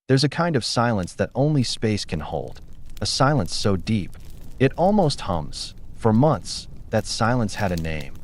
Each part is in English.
There's a kind of silence that only space can hold. A silence so deep, it almost hums. For months, that silence had a name.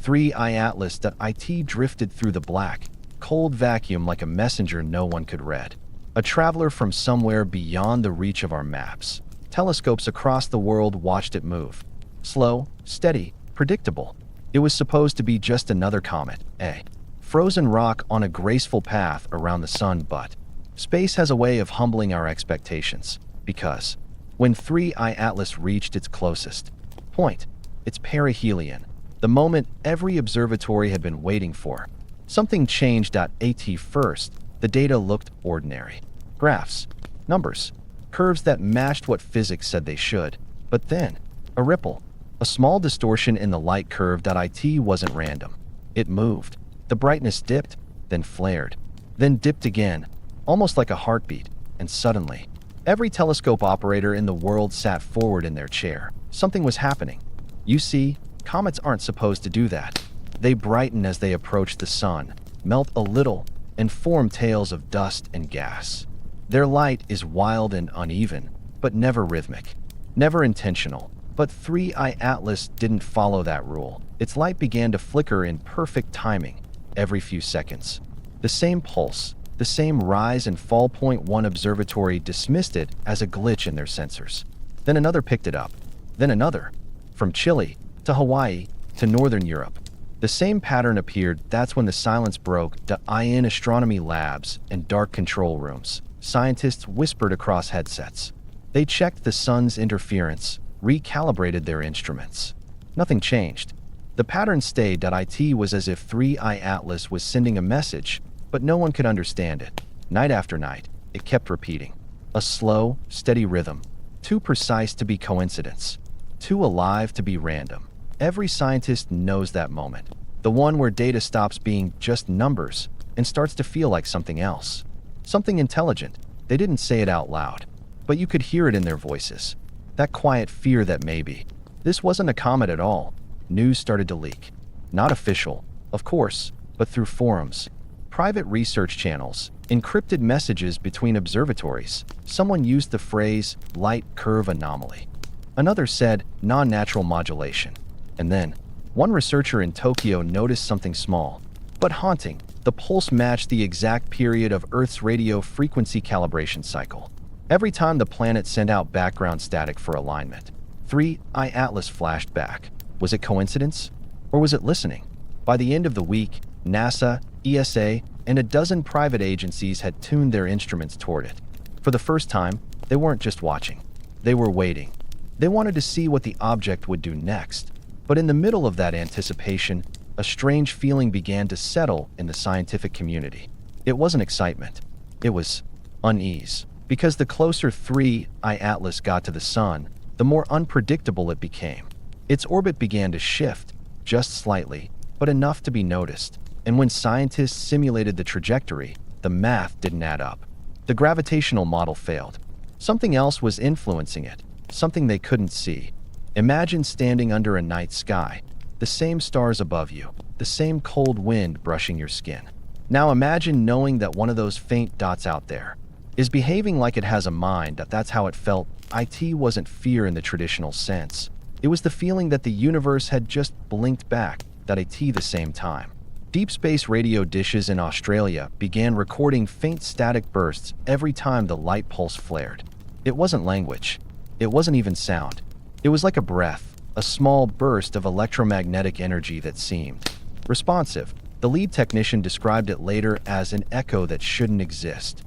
3I Atlas.it drifted through the black, cold vacuum like a messenger no one could read. A traveler from somewhere beyond the reach of our maps. Telescopes across the world watched it move. Slow, steady, predictable. It was supposed to be just another comet, a frozen rock on a graceful path around the sun, but space has a way of humbling our expectations, because when 3I Atlas reached its closest point, its perihelion, the moment every observatory had been waiting for, something changed. At first, the data looked ordinary. Graphs, numbers, curves that matched what physics said they should. But then, a ripple, a small distortion in the light curve. It wasn't random. It moved. The brightness dipped, then flared, then dipped again, almost like a heartbeat, and suddenly, every telescope operator in the world sat forward in their chair. Something was happening. You see, comets aren't supposed to do that. They brighten as they approach the sun, melt a little, and form tails of dust and gas. Their light is wild and uneven, but never rhythmic, never intentional. But 3I Atlas didn't follow that rule. Its light began to flicker in perfect timing, every few seconds. The same pulse, the same rise and fall. One observatory dismissed it as a glitch in their sensors. Then another picked it up. Then another. From Chile to Hawaii to Northern Europe. The same pattern appeared. That's when the silence broke. In astronomy labs and dark control rooms, scientists whispered across headsets. They checked the sun's interference, recalibrated their instruments. Nothing changed. The pattern stayed. It was as if 3I Atlas was sending a message, but no one could understand it. Night after night, it kept repeating. A slow, steady rhythm, too precise to be coincidence, too alive to be random. Every scientist knows that moment, the one where data stops being just numbers and starts to feel like something else, something intelligent. They didn't say it out loud, but you could hear it in their voices. That quiet fear that maybe this wasn't a comet at all. News started to leak. Not official, of course, but through forums, private research channels, encrypted messages between observatories. Someone used the phrase light curve anomaly. Another said non-natural modulation. And then, one researcher in Tokyo noticed something small, but haunting. The pulse matched the exact period of Earth's radio frequency calibration cycle. Every time the planet sent out background static for alignment, 3I Atlas flashed back. Was it coincidence? Or was it listening? By the end of the week, NASA, ESA, and a dozen private agencies had tuned their instruments toward it. For the first time, they weren't just watching. They were waiting. They wanted to see what the object would do next. But in the middle of that anticipation, a strange feeling began to settle in the scientific community. It wasn't excitement. It was unease. Because the closer 3I Atlas got to the sun, the more unpredictable it became. Its orbit began to shift, just slightly, but enough to be noticed. And when scientists simulated the trajectory, the math didn't add up. The gravitational model failed. Something else was influencing it, something they couldn't see. Imagine standing under a night sky, the same stars above you, the same cold wind brushing your skin. Now imagine knowing that one of those faint dots out there is behaving like it has a mind. That's how it felt. It wasn't fear in the traditional sense. It was the feeling that the universe had just blinked back at the same time. Deep space radio dishes in Australia began recording faint static bursts every time the light pulse flared. It wasn't language. It wasn't even sound. It was like a breath, a small burst of electromagnetic energy that seemed responsive. The lead technician described it later as an echo that shouldn't exist.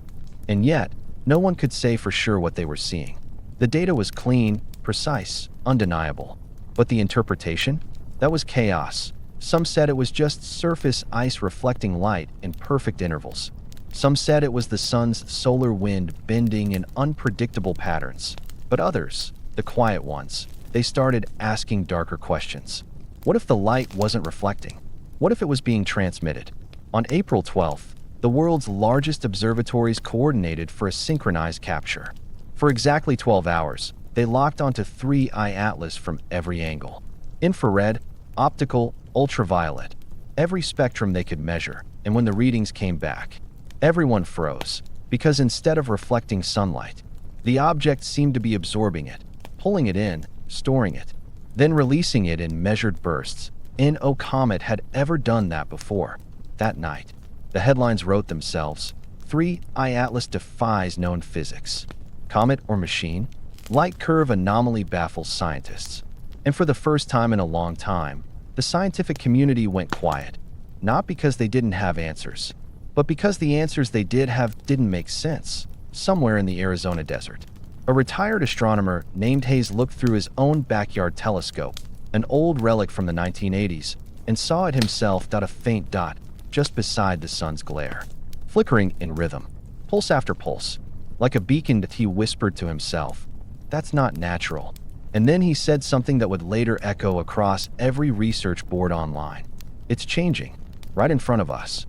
And yet, no one could say for sure what they were seeing. The data was clean, precise, undeniable. But the interpretation? That was chaos. Some said it was just surface ice reflecting light in perfect intervals. Some said it was the sun's solar wind bending in unpredictable patterns. But others, the quiet ones, they started asking darker questions. What if the light wasn't reflecting? What if it was being transmitted? On April 12th, the world's largest observatories coordinated for a synchronized capture. For exactly 12 hours, they locked onto 3I Atlas from every angle. Infrared, optical, ultraviolet, every spectrum they could measure. And when the readings came back, everyone froze. because instead of reflecting sunlight, the object seemed to be absorbing it, pulling it in, storing it, then releasing it in measured bursts. No comet had ever done that before. That night, the headlines wrote themselves, 3I Atlas defies known physics. Comet or machine? Light curve anomaly baffles scientists. And for the first time in a long time, the scientific community went quiet. Not because they didn't have answers, but because the answers they did have didn't make sense. Somewhere in the Arizona desert, a retired astronomer named Hayes looked through his own backyard telescope, an old relic from the 1980s, and saw it himself, a faint dot just beside the sun's glare, flickering in rhythm, pulse after pulse, like a beacon. That he whispered to himself, "That's not natural." And then he said something that would later echo across every research board online. "It's changing, right in front of us."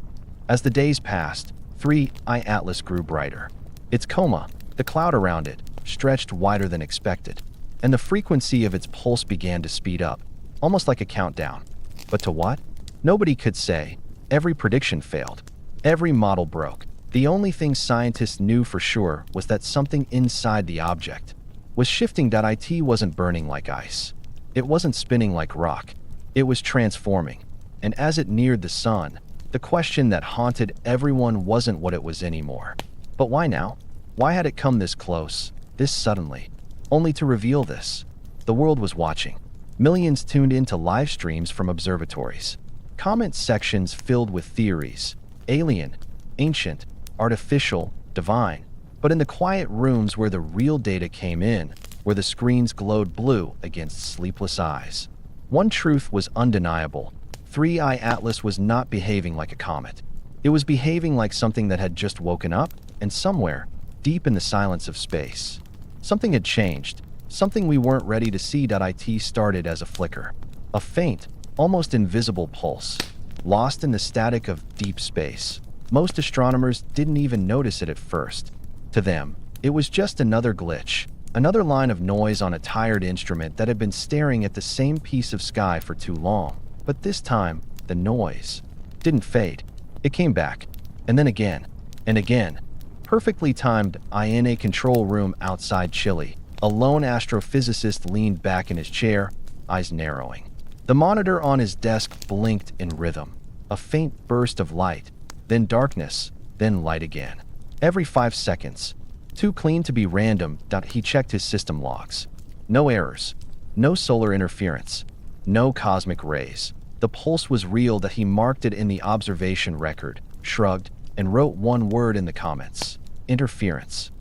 As the days passed, 3I Atlas grew brighter. Its coma, the cloud around it, stretched wider than expected, and the frequency of its pulse began to speed up, almost like a countdown. But to what? Nobody could say. Every prediction failed. Every model broke. The only thing scientists knew for sure was that something inside the object was shifting. It wasn't burning like ice. It wasn't spinning like rock. It was transforming. And as it neared the sun, the question that haunted everyone wasn't what it was anymore. But why now? Why had it come this close, this suddenly, only to reveal this? The world was watching. Millions tuned into live streams from observatories. Comment sections filled with theories, alien, ancient, artificial, divine. But in the quiet rooms where the real data came in, where the screens glowed blue against sleepless eyes, one truth was undeniable. 3I Atlas was not behaving like a comet. It was behaving like something that had just woken up, and somewhere, deep in the silence of space, something had changed, something we weren't ready to see. It started as a flicker, a faint, almost invisible pulse, lost in the static of deep space. Most astronomers didn't even notice it at first. To them, it was just another glitch, another line of noise on a tired instrument that had been staring at the same piece of sky for too long. But this time, the noise didn't fade. It came back, and then again, and again. Perfectly timed. In a control room outside Chile, a lone astrophysicist leaned back in his chair, eyes narrowing. The monitor on his desk blinked in rhythm. A faint burst of light, then darkness, then light again. Every 5 seconds. Too clean to be random. He checked his system logs. No errors. No solar interference. No cosmic rays. The pulse was real. He marked it in the observation record, shrugged, and wrote one word in the comments: interference.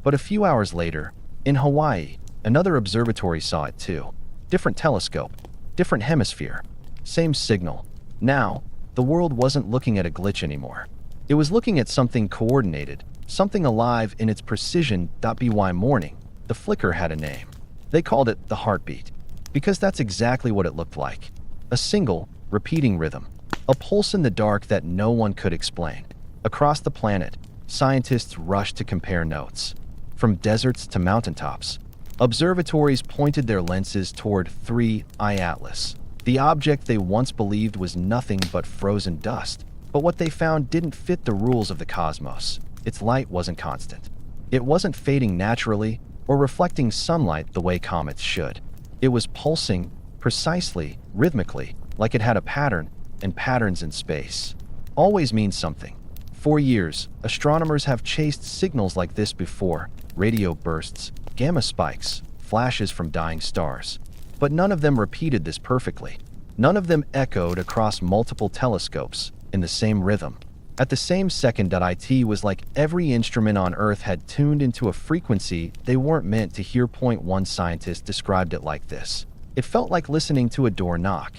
But a few hours later, in Hawaii, another observatory saw it too. Different telescope, different hemisphere, same signal. Now, the world wasn't looking at a glitch anymore. It was looking at something coordinated, something alive in its precision. By morning, the flicker had a name. They called it the heartbeat, because that's exactly what it looked like. A single, repeating rhythm. A pulse in the dark that no one could explain. Across the planet, scientists rushed to compare notes. From deserts to mountaintops, observatories pointed their lenses toward 3I Atlas. The object they once believed was nothing but frozen dust. But what they found didn't fit the rules of the cosmos. Its light wasn't constant. It wasn't fading naturally or reflecting sunlight the way comets should. It was pulsing, precisely, rhythmically, like it had a pattern, and patterns in space always mean something. For years, astronomers have chased signals like this before: radio bursts, gamma spikes, flashes from dying stars. But none of them repeated this perfectly. None of them echoed across multiple telescopes in the same rhythm. At the same second. It was like every instrument on Earth had tuned into a frequency they weren't meant to hear. One scientist described it like this: it felt like listening to a door knock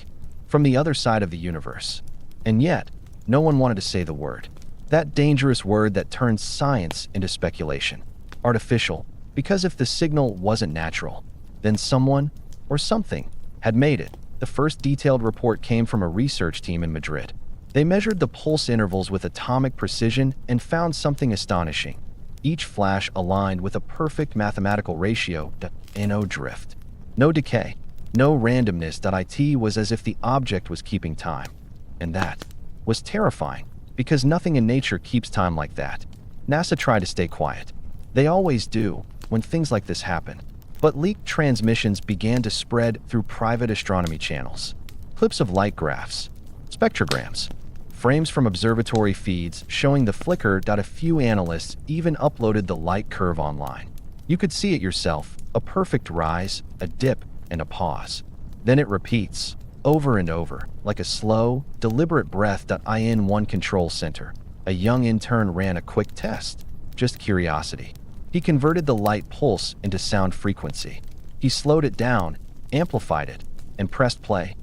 from the other side of the universe. And yet, no one wanted to say the word. That dangerous word that turns science into speculation. Artificial, because if the signal wasn't natural, then someone or something had made it. The first detailed report came from a research team in Madrid. They measured the pulse intervals with atomic precision and found something astonishing. Each flash aligned with a perfect mathematical ratio. No drift, no decay, no randomness. It was as if the object was keeping time. And that was terrifying, because nothing in nature keeps time like that. NASA tried to stay quiet. They always do when things like this happen. But leaked transmissions began to spread through private astronomy channels. Clips of light graphs, spectrograms, frames from observatory feeds showing the flicker. A few analysts even uploaded the light curve online. You could see it yourself, a perfect rise, a dip, and a pause. Then it repeats, over and over, like a slow, deliberate breath. In one control center, a young intern ran a quick test, just curiosity. He converted the light pulse into sound frequency. He slowed it down, amplified it, and pressed play.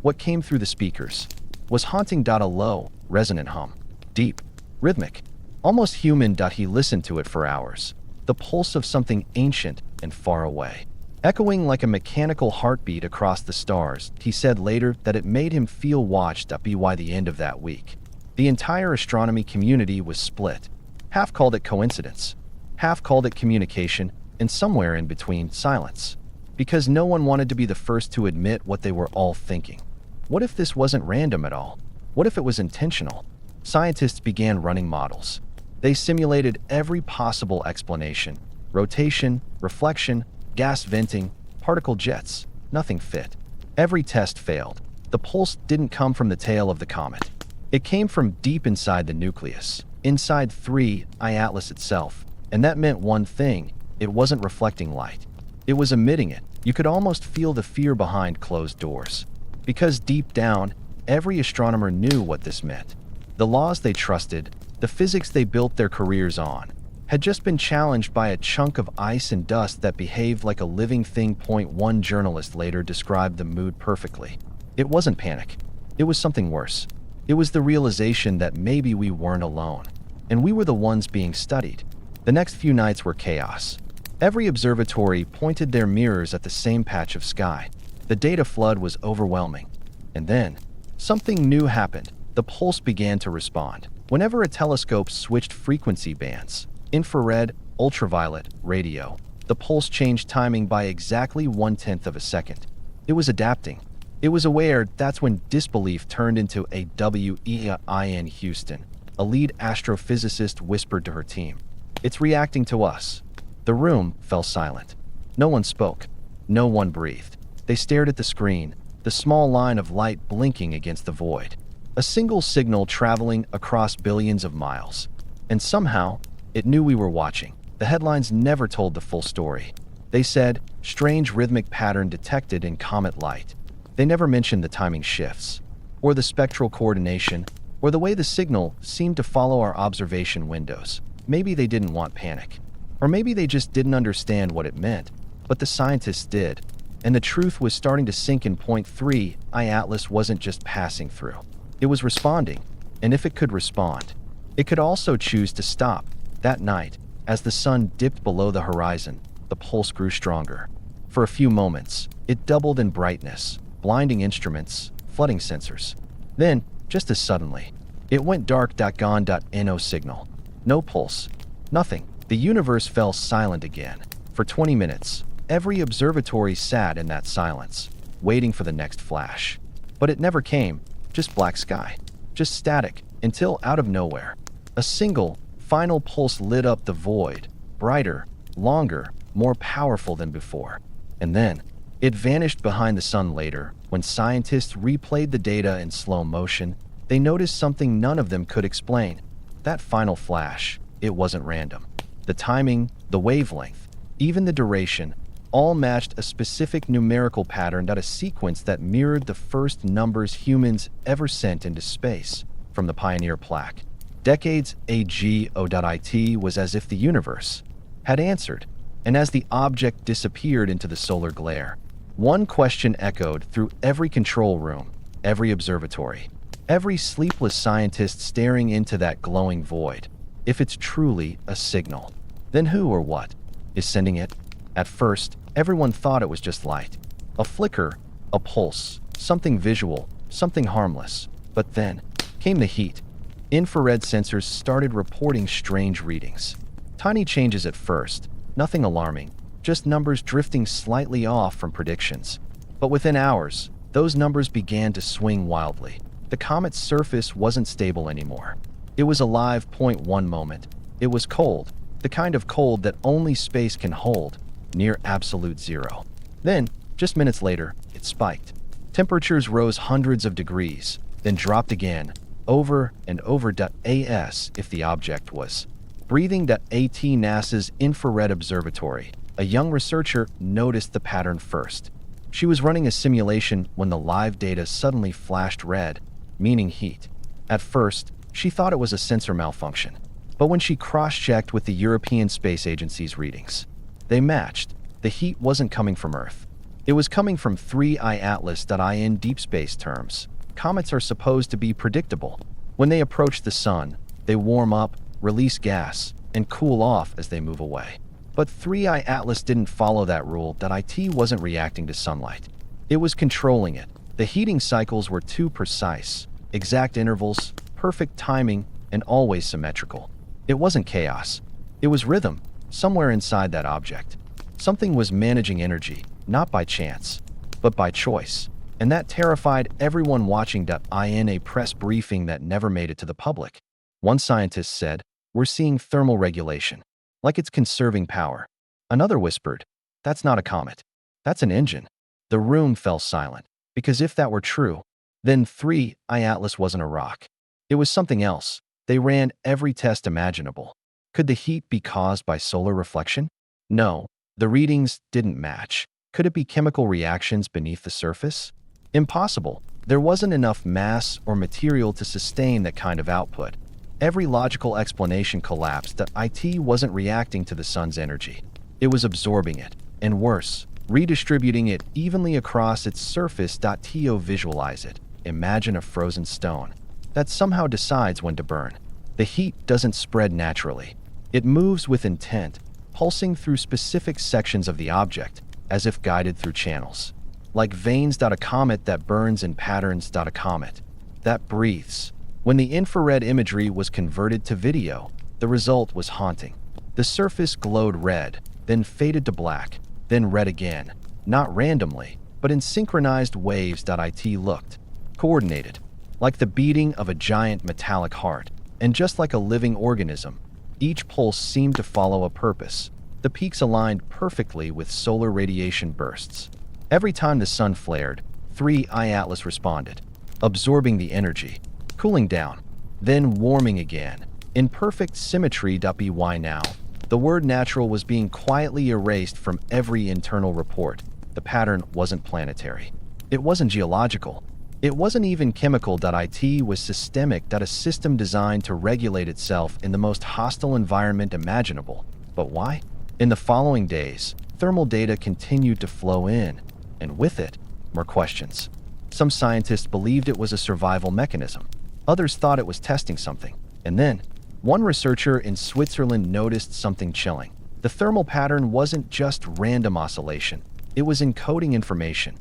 What came through the speakers was haunting. A low, resonant hum, deep, rhythmic, almost human. He listened to it for hours, the pulse of something ancient and far away, echoing like a mechanical heartbeat across the stars. He said later that it made him feel watched. By the end of that week, the entire astronomy community was split. Half called it coincidence, half called it communication, and somewhere in between, silence. Because no one wanted to be the first to admit what they were all thinking. What if this wasn't random at all? What if it was intentional? Scientists began running models. They simulated every possible explanation: rotation, reflection, gas venting, particle jets. Nothing fit. Every test failed. The pulse didn't come from the tail of the comet. It came from deep inside the nucleus, inside 3I Atlas itself. And that meant one thing: it wasn't reflecting light. It was emitting it. You could almost feel the fear behind closed doors. Because deep down, every astronomer knew what this meant. The laws they trusted, the physics they built their careers on, had just been challenged by a chunk of ice and dust that behaved like a living thing. One journalist later described the mood perfectly. It wasn't panic. It was something worse. It was the realization that maybe we weren't alone, and we were the ones being studied. The next few nights were chaos. Every observatory pointed their mirrors at the same patch of sky. The data flood was overwhelming. And then, something new happened. The pulse began to respond. Whenever a telescope switched frequency bands, infrared, ultraviolet, radio, the pulse changed timing by exactly 1/10 of a second. It was adapting. It was aware. That's when disbelief turned into a "In Houston," a lead astrophysicist whispered to her team. "It's reacting to us." The room fell silent. No one spoke. No one breathed. They stared at the screen, the small line of light blinking against the void. A single signal traveling across billions of miles. And somehow, it knew we were watching. The headlines never told the full story. They said, "Strange rhythmic pattern detected in comet light." They never mentioned the timing shifts, or the spectral coordination, or the way the signal seemed to follow our observation windows. Maybe they didn't want panic. Or maybe they just didn't understand what it meant. But the scientists did. And the truth was starting to sink in. 3I Atlas wasn't just passing through. It was responding. And if it could respond, it could also choose to stop. That night, as the sun dipped below the horizon, the pulse grew stronger. For a few moments, it doubled in brightness, blinding instruments, flooding sensors. Then, just as suddenly, it went dark. Gone. No signal. No pulse. Nothing. The universe fell silent again. For 20 minutes, every observatory sat in that silence, waiting for the next flash. But it never came. Just black sky. Just static. Until, out of nowhere, a single, final pulse lit up the void. Brighter, longer, more powerful than before. And then, it vanished behind the sun. Later, when scientists replayed the data in slow motion, they noticed something none of them could explain. That final flash, it wasn't random. The timing, the wavelength, even the duration, all matched a specific numerical pattern. A sequence that mirrored the first numbers humans ever sent into space from the Pioneer plaque. Decades ago. Was as if the universe had answered, and as the object disappeared into the solar glare, one question echoed through every control room, every observatory, every sleepless scientist staring into that glowing void. If it's truly a signal, then who or what is sending it? At first, everyone thought it was just light. A flicker, a pulse, something visual, something harmless. But then came the heat. Infrared sensors started reporting strange readings. Tiny changes at first, nothing alarming, just numbers drifting slightly off from predictions. But within hours, those numbers began to swing wildly. The comet's surface wasn't stable anymore. It was alive. One moment, It was cold, the kind of cold that only space can hold, near absolute zero. Then, just minutes later, it spiked. Temperatures rose hundreds of degrees, then dropped again, over and over. As if the object was breathing. At NASA's Infrared Observatory, a young researcher noticed the pattern first. She was running a simulation when the live data suddenly flashed red, meaning heat. At first, she thought it was a sensor malfunction, but when she cross-checked with the European Space Agency's readings, they matched. The heat wasn't coming from Earth. It was coming from 3I Atlas. In deep space terms, comets are supposed to be predictable. When they approach the sun, they warm up, release gas, and cool off as they move away. But 3I Atlas didn't follow that rule. IT wasn't reacting to sunlight. It was controlling it. The heating cycles were too precise, exact intervals, perfect timing, and always symmetrical. It wasn't chaos. It was rhythm, somewhere inside that object. Something was managing energy, not by chance, but by choice. And that terrified everyone watching. In a press briefing that never made it to the public, one scientist said, "We're seeing thermal regulation, like it's conserving power." Another whispered, "That's not a comet. That's an engine." The room fell silent, because if that were true, then 3I Atlas wasn't a rock. It was something else. They ran every test imaginable. Could the heat be caused by solar reflection? No, the readings didn't match. Could it be chemical reactions beneath the surface? Impossible. There wasn't enough mass or material to sustain that kind of output. Every logical explanation collapsed. IT wasn't reacting to the sun's energy. It was absorbing it, and worse, redistributing it evenly across its surface. Visualize it. Imagine a frozen stone that somehow decides when to burn. The heat doesn't spread naturally. It moves with intent, pulsing through specific sections of the object, as if guided through channels. Like veins. A comet that burns in patterns. A comet that breathes. When the infrared imagery was converted to video, the result was haunting. The surface glowed red, then faded to black, then red again, not randomly, but in synchronized waves. It looked coordinated, like the beating of a giant metallic heart, and just like a living organism, each pulse seemed to follow a purpose. The peaks aligned perfectly with solar radiation bursts. Every time the sun flared, 3I Atlas responded, absorbing the energy, cooling down, then warming again, in perfect symmetry. Why now? The word natural was being quietly erased from every internal report. The pattern wasn't planetary. It wasn't geological. It wasn't even chemical. It was systemic. A system designed to regulate itself in the most hostile environment imaginable. But why? In the following days, thermal data continued to flow in, and with it, more questions. Some scientists believed it was a survival mechanism. Others thought it was testing something. And then, one researcher in Switzerland noticed something chilling. The thermal pattern wasn't just random oscillation. It was encoding information.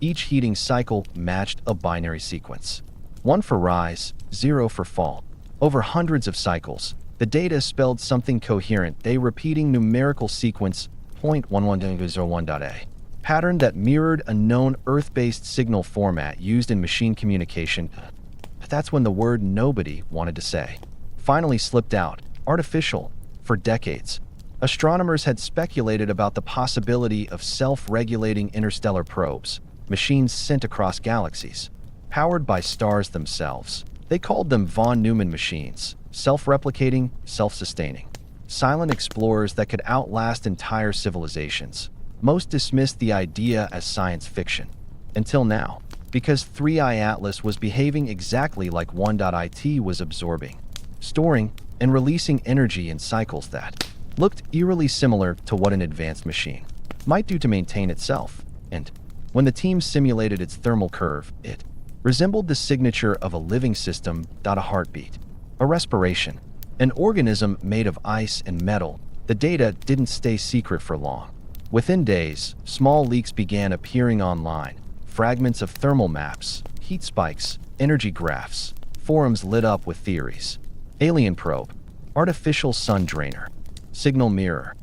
Each heating cycle matched a binary sequence. 1 for rise, 0 for fall. Over hundreds of cycles, the data spelled something coherent. They repeating numerical sequence 0.1101.a. Pattern that mirrored a known Earth-based signal format used in machine communication. But that's when the word nobody wanted to say finally slipped out. Artificial. For decades, astronomers had speculated about the possibility of self-regulating interstellar probes, machines sent across galaxies, powered by stars themselves. They called them von Neumann machines, self-replicating, self-sustaining. Silent explorers that could outlast entire civilizations. Most dismissed the idea as science fiction. Until now, because 3I Atlas was behaving exactly like 1.IT was absorbing, storing, and releasing energy in cycles that looked eerily similar to what an advanced machine might do to maintain itself. And when the team simulated its thermal curve, it resembled the signature of a living system. A heartbeat, a respiration, an organism made of ice and metal. The data didn't stay secret for long. Within days, small leaks began appearing online. Fragments of thermal maps, heat spikes, energy graphs, forums lit up with theories. Alien probe, artificial sun drainer, signal mirror.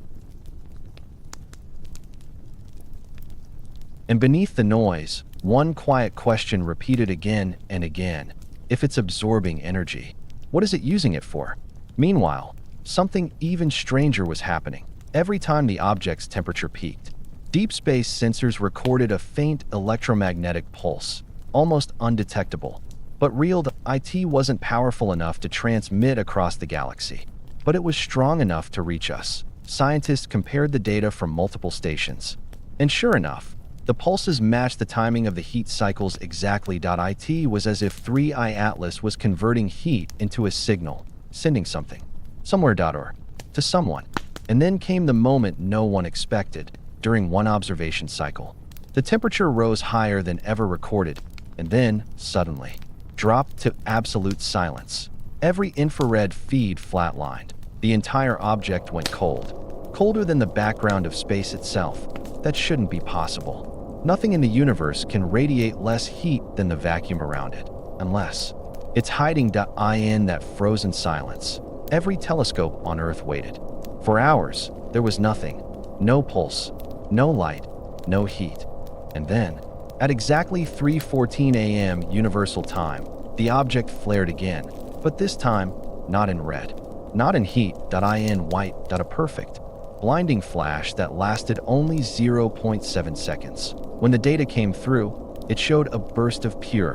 And beneath the noise, one quiet question repeated again and again. If it's absorbing energy, what is it using it for? Meanwhile, something even stranger was happening. Every time the object's temperature peaked, deep space sensors recorded a faint electromagnetic pulse, almost undetectable. But real IT wasn't powerful enough to transmit across the galaxy. But it was strong enough to reach us. Scientists compared the data from multiple stations. And sure enough, the pulses matched the timing of the heat cycles exactly. It was as if 3i Atlas was converting heat into a signal, sending something, somewhere or to someone. And then came the moment no one expected. During one observation cycle, the temperature rose higher than ever recorded, and then, suddenly, dropped to absolute silence. Every infrared feed flatlined. The entire object went cold, colder than the background of space itself. That shouldn't be possible. Nothing in the universe can radiate less heat than the vacuum around it, unless it's hiding in that frozen silence. Every telescope on Earth waited. For hours, there was nothing. No pulse, no light, no heat. And then, at exactly 3:14 a.m. Universal Time, the object flared again, but this time, not in red, not in heat, in white, a perfect, blinding flash that lasted only 0.7 seconds. When the data came through, it showed a burst of pure,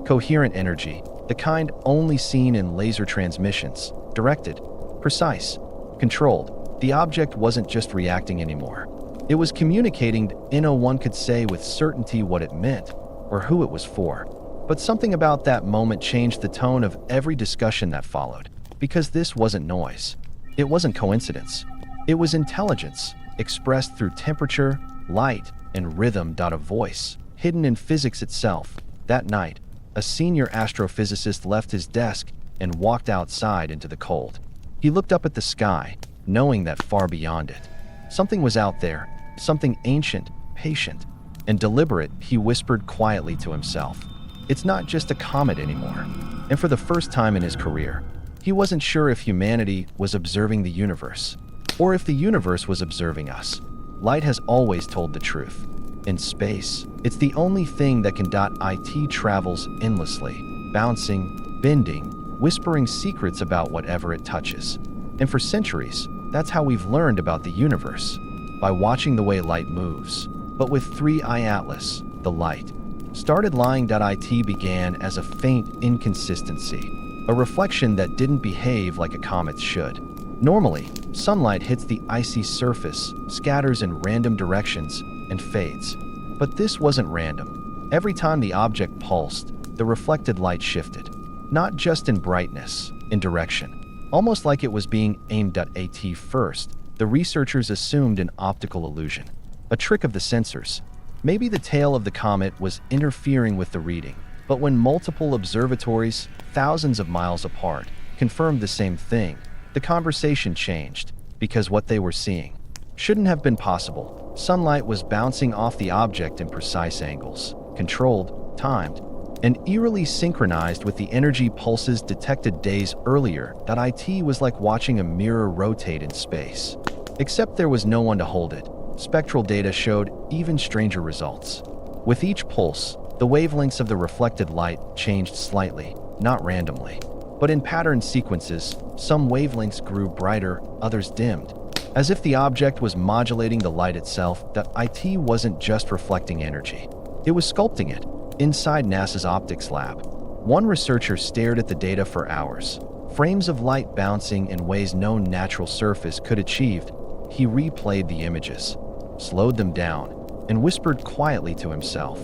coherent energy, the kind only seen in laser transmissions, directed, precise, controlled. The object wasn't just reacting anymore. It was communicating, one could say with certainty what it meant, or who it was for. But something about that moment changed the tone of every discussion that followed, because this wasn't noise. It wasn't coincidence. It was intelligence, expressed through temperature, light, and rhythm. A voice, hidden in physics itself. That night, a senior astrophysicist left his desk and walked outside into the cold. He looked up at the sky, knowing that far beyond it, something was out there, something ancient, patient, and deliberate. He whispered quietly to himself, "It's not just a comet anymore." And for the first time in his career, he wasn't sure if humanity was observing the universe, or if the universe was observing us. Light has always told the truth. In space, it's the only thing that can. It travels endlessly, bouncing, bending, whispering secrets about whatever it touches. And for centuries, that's how we've learned about the universe, by watching the way light moves. But with 3i Atlas, the light started lying. It began as a faint inconsistency, a reflection that didn't behave like a comet should. Normally, sunlight hits the icy surface, scatters in random directions, and fades. But this wasn't random. Every time the object pulsed, the reflected light shifted. Not just in brightness, in direction. Almost like it was being aimed at first. The researchers assumed an optical illusion, a trick of the sensors. Maybe the tail of the comet was interfering with the reading. But when multiple observatories, thousands of miles apart, confirmed the same thing, the conversation changed, because what they were seeing shouldn't have been possible. Sunlight was bouncing off the object in precise angles, controlled, timed, and eerily synchronized with the energy pulses detected days earlier. It was like watching a mirror rotate in space. Except there was no one to hold it. Spectral data showed even stranger results. With each pulse, the wavelengths of the reflected light changed slightly, not randomly, but in patterned sequences. Some wavelengths grew brighter, others dimmed, as if the object was modulating the light itself. It wasn't just reflecting energy, it was sculpting it. Inside NASA's optics lab, one researcher stared at the data for hours, frames of light bouncing in ways no natural surface could achieve. He replayed the images, slowed them down, and whispered quietly to himself,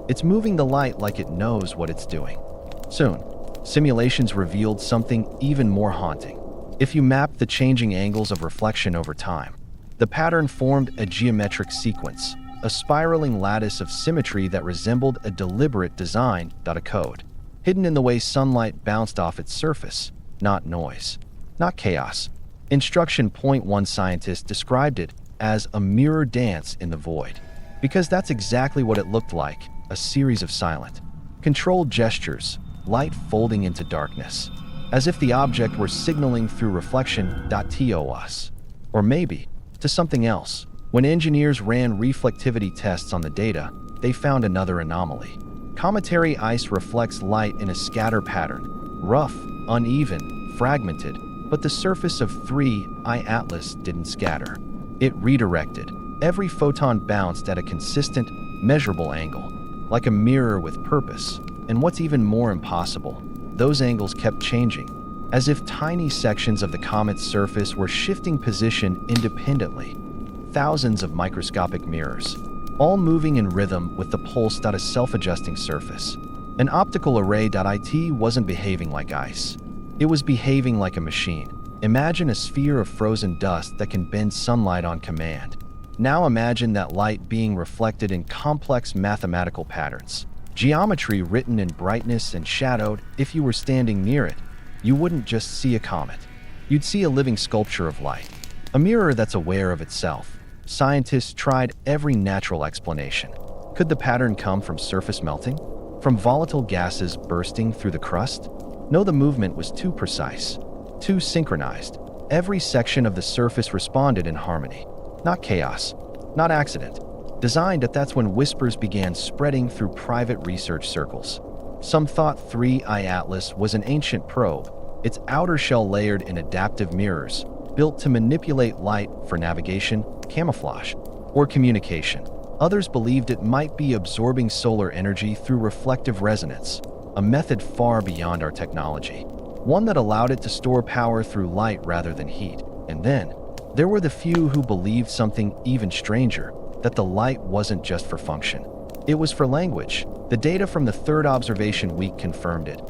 "It's moving the light like it knows what it's doing." Soon, simulations revealed something even more haunting. If you mapped the changing angles of reflection over time, the pattern formed a geometric sequence, a spiraling lattice of symmetry that resembled a deliberate design. A code, hidden in the way sunlight bounced off its surface, not noise, not chaos. Instruction Point One scientist described it as a mirror dance in the void, because that's exactly what it looked like, a series of silent, controlled gestures, light folding into darkness, as if the object were signaling through reflection to us, or maybe to something else. When engineers ran reflectivity tests on the data, they found another anomaly. Cometary ice reflects light in a scatter pattern, rough, uneven, fragmented, But the surface of 3I Atlas didn't scatter. It redirected. Every photon bounced at a consistent, measurable angle, like a mirror with purpose. And what's even more impossible, those angles kept changing, as if tiny sections of the comet's surface were shifting position independently. Thousands of microscopic mirrors, all moving in rhythm with the pulse a self-adjusting surface. An optical array.it wasn't behaving like ice. It was behaving like a machine. Imagine a sphere of frozen dust that can bend sunlight on command. Now imagine that light being reflected in complex mathematical patterns. Geometry written in brightness and shadowed. If you were standing near it, you wouldn't just see a comet. You'd see a living sculpture of light. A mirror that's aware of itself. Scientists tried every natural explanation. Could the pattern come from surface melting? From volatile gases bursting through the crust? No, the movement was too precise, too synchronized. Every section of the surface responded in harmony. Not chaos, not accident. Designed. That's when whispers began spreading through private research circles. Some thought 3I Atlas was an ancient probe, its outer shell layered in adaptive mirrors, built to manipulate light for navigation, camouflage, or communication. Others believed it might be absorbing solar energy through reflective resonance, a method far beyond our technology, one that allowed it to store power through light rather than heat. And then, there were the few who believed something even stranger, that the light wasn't just for function. It was for language. The data from the third observation week confirmed it.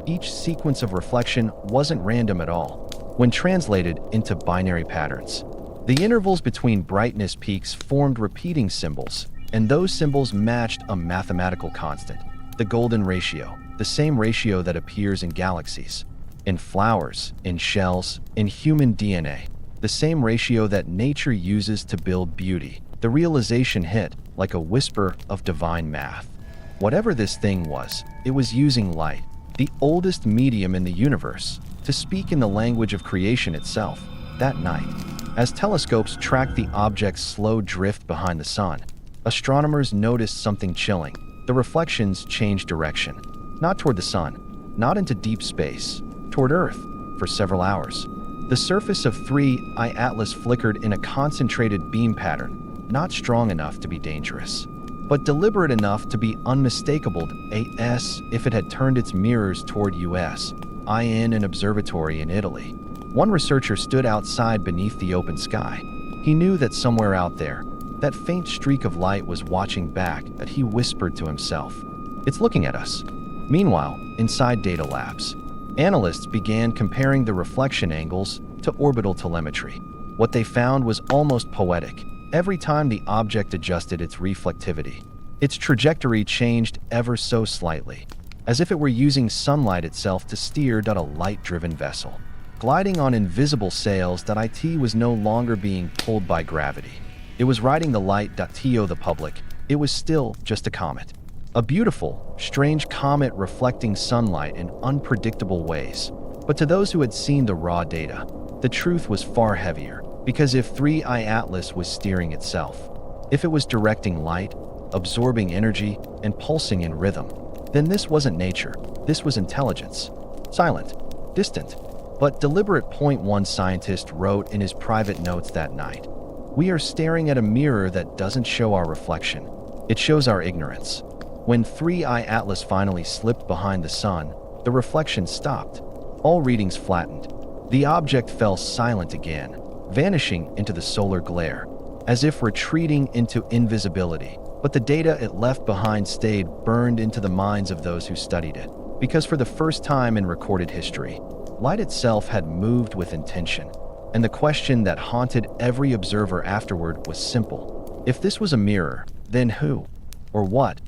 Each sequence of reflection wasn't random at all, when translated into binary patterns. The intervals between brightness peaks formed repeating symbols, and those symbols matched a mathematical constant, the golden ratio, the same ratio that appears in galaxies, in flowers, in shells, in human DNA, the same ratio that nature uses to build beauty. The realization hit like a whisper of divine math. Whatever this thing was, it was using light, the oldest medium in the universe, to speak in the language of creation itself. That night, as telescopes tracked the object's slow drift behind the sun, astronomers noticed something chilling. The reflections changed direction, not toward the sun, not into deep space, toward Earth. For several hours, the surface of 3I Atlas flickered in a concentrated beam pattern, not strong enough to be dangerous, but deliberate enough to be unmistakable. If it had turned its mirrors toward US, in an observatory in Italy. One researcher stood outside beneath the open sky. He knew that somewhere out there, that faint streak of light was watching back. That he whispered to himself, "It's looking at us." Meanwhile, inside data labs, analysts began comparing the reflection angles to orbital telemetry. What they found was almost poetic. Every time the object adjusted its reflectivity, its trajectory changed ever so slightly, as if it were using sunlight itself to steer a light-driven vessel. Gliding on invisible sails. It was no longer being pulled by gravity. It was riding the light. To the public, it was still just a comet. A beautiful, strange comet reflecting sunlight in unpredictable ways. But to those who had seen the raw data, the truth was far heavier. Because if 3I Atlas was steering itself, if it was directing light, absorbing energy, and pulsing in rhythm, then this wasn't nature. This was intelligence. Silent, distant, but deliberate. One scientist wrote in his private notes that night, "We are staring at a mirror that doesn't show our reflection. It shows our ignorance." When 3I Atlas finally slipped behind the sun, the reflection stopped. All readings flattened. The object fell silent again, vanishing into the solar glare, as if retreating into invisibility. But the data it left behind stayed burned into the minds of those who studied it. Because for the first time in recorded history, light itself had moved with intention. And the question that haunted every observer afterward was simple. If this was a mirror, then who, or what,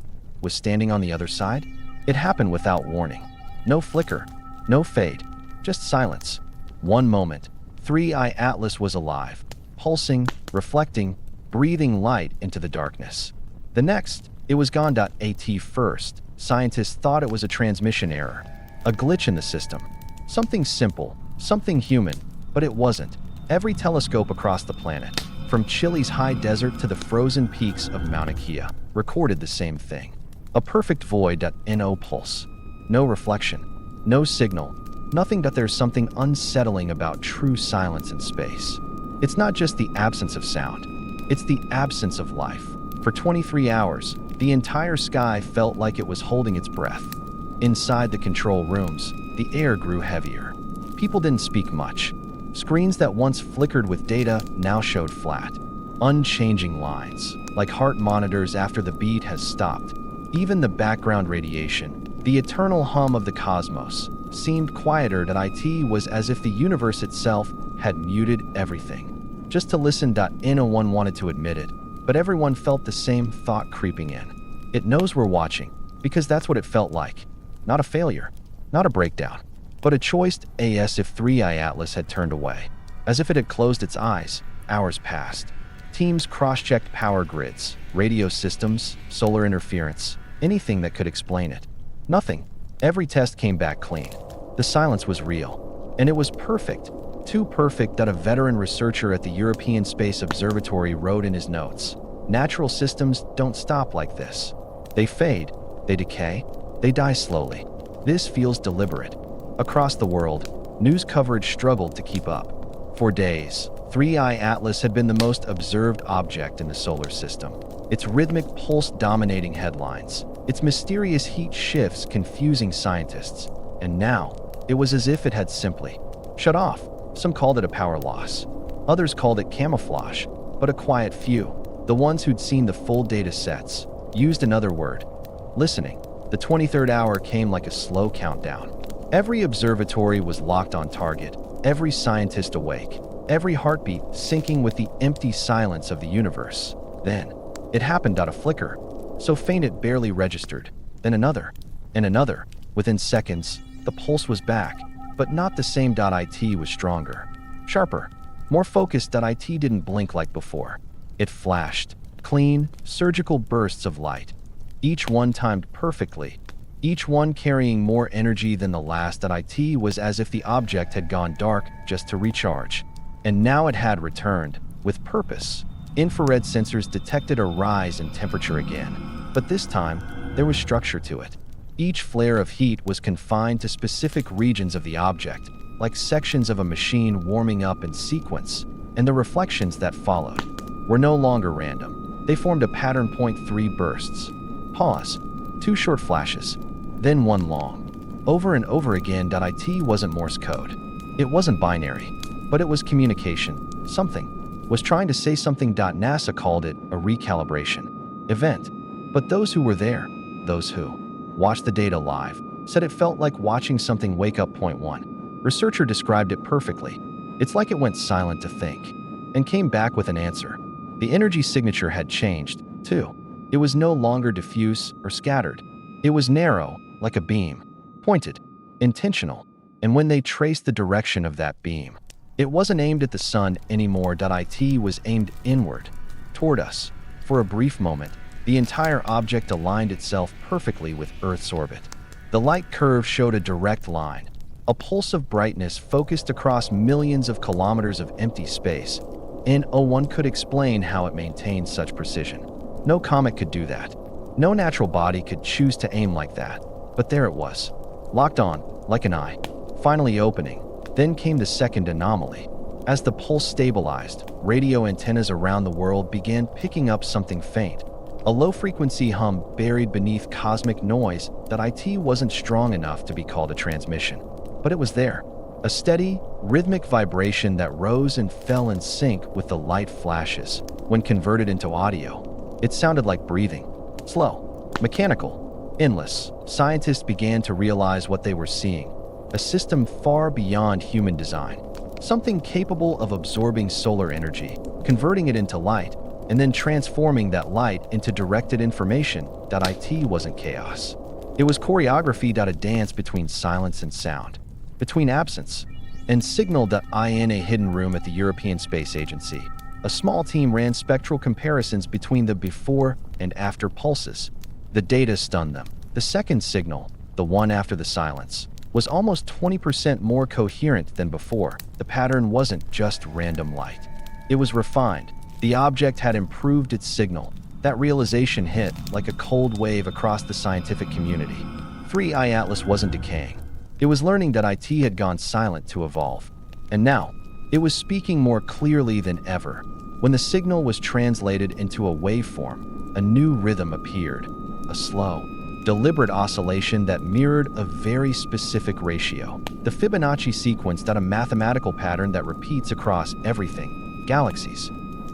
was standing on the other side? It happened without warning. No flicker, no fade, just silence. One moment, 3I Atlas was alive, pulsing, reflecting, breathing light into the darkness. The next, it was gone. At first, scientists thought it was a transmission error, a glitch in the system. Something simple, something human, but it wasn't. Every telescope across the planet, from Chile's high desert to the frozen peaks of Mauna Kea, recorded the same thing. A perfect void. No pulse, no reflection, no signal, Nothing that there's something unsettling about true silence in space. It's not just the absence of sound. It's the absence of life. For 23 hours, the entire sky felt like it was holding its breath. Inside the control rooms, the air grew heavier. People didn't speak much. Screens that once flickered with data now showed flat, unchanging lines, like heart monitors after the beat has stopped. Even the background radiation, the eternal hum of the cosmos, seemed quieter. That it was as if the universe itself had muted everything. Just to listen. No one wanted to admit it, but everyone felt the same thought creeping in. It knows we're watching, because that's what it felt like. Not a failure, not a breakdown, but a choice. As if 3i Atlas had turned away, as if it had closed its eyes. Hours passed. Teams cross-checked power grids, radio systems, solar interference, anything that could explain it. Nothing. Every test came back clean. The silence was real, and it was perfect. Too perfect that a veteran researcher at the European Space Observatory wrote in his notes, "Natural systems don't stop like this. They fade, they decay, they die slowly. This feels deliberate." Across the world, news coverage struggled to keep up. For days, 3i Atlas had been the most observed object in the solar system. Its rhythmic pulse dominating headlines, its mysterious heat shifts confusing scientists. And now, it was as if it had simply shut off. Some called it a power loss. Others called it camouflage. But a quiet few, the ones who'd seen the full data sets, used another word: listening. The 23rd hour came like a slow countdown. Every observatory was locked on target, every scientist awake, every heartbeat syncing with the empty silence of the universe. Then, it happened. A flicker, so faint it barely registered. Then another, and another. Within seconds, the pulse was back, but not the same. It was stronger, sharper, more focused. It didn't blink like before. It flashed, clean, surgical bursts of light, each one timed perfectly, each one carrying more energy than the last. It was as if the object had gone dark just to recharge. And now it had returned, with purpose. Infrared sensors detected a rise in temperature again, but this time, there was structure to it. Each flare of heat was confined to specific regions of the object, like sections of a machine warming up in sequence, and the reflections that followed were no longer random. They formed a pattern. 3 bursts. Pause. 2 short flashes. Then 1 long. Over and over again. It wasn't Morse code. It wasn't binary. But it was communication. Something was trying to say something. NASA called it a recalibration event. But those who were there, those who watched the data live, said it felt like watching something wake up. 1 researcher described it perfectly. It's like it went silent to think, and came back with an answer. The energy signature had changed, too. It was no longer diffuse or scattered. It was narrow, like a beam, pointed, intentional, and when they traced the direction of that beam, it wasn't aimed at the sun anymore. It was aimed inward, toward us. For a brief moment, the entire object aligned itself perfectly with Earth's orbit. The light curve showed a direct line, a pulse of brightness focused across millions of kilometers of empty space. And one could explain how it maintained such precision. No comet could do that. No natural body could choose to aim like that. But there it was, locked on, like an eye, finally opening. Then came the second anomaly. As the pulse stabilized, radio antennas around the world began picking up something faint. A low-frequency hum buried beneath cosmic noise. It wasn't strong enough to be called a transmission. But it was there. A steady, rhythmic vibration that rose and fell in sync with the light flashes. When converted into audio, it sounded like breathing. Slow, mechanical, endless. Scientists began to realize what they were seeing. A system far beyond human design. Something capable of absorbing solar energy, converting it into light, and then transforming that light into directed information. It wasn't chaos. It was choreography. A dance between silence and sound, between absence and signal. In a hidden room at the European Space Agency, a small team ran spectral comparisons between the before and after pulses. The data stunned them. The second signal, the one after the silence, was almost 20% more coherent than before. The pattern wasn't just random light. It was refined. The object had improved its signal. That realization hit like a cold wave across the scientific community. 3i Atlas wasn't decaying. It was learning that IT had gone silent to evolve. And now, it was speaking more clearly than ever. When the signal was translated into a waveform, a new rhythm appeared, a slow, deliberate oscillation that mirrored a very specific ratio. The Fibonacci sequence, a mathematical pattern that repeats across everything: galaxies,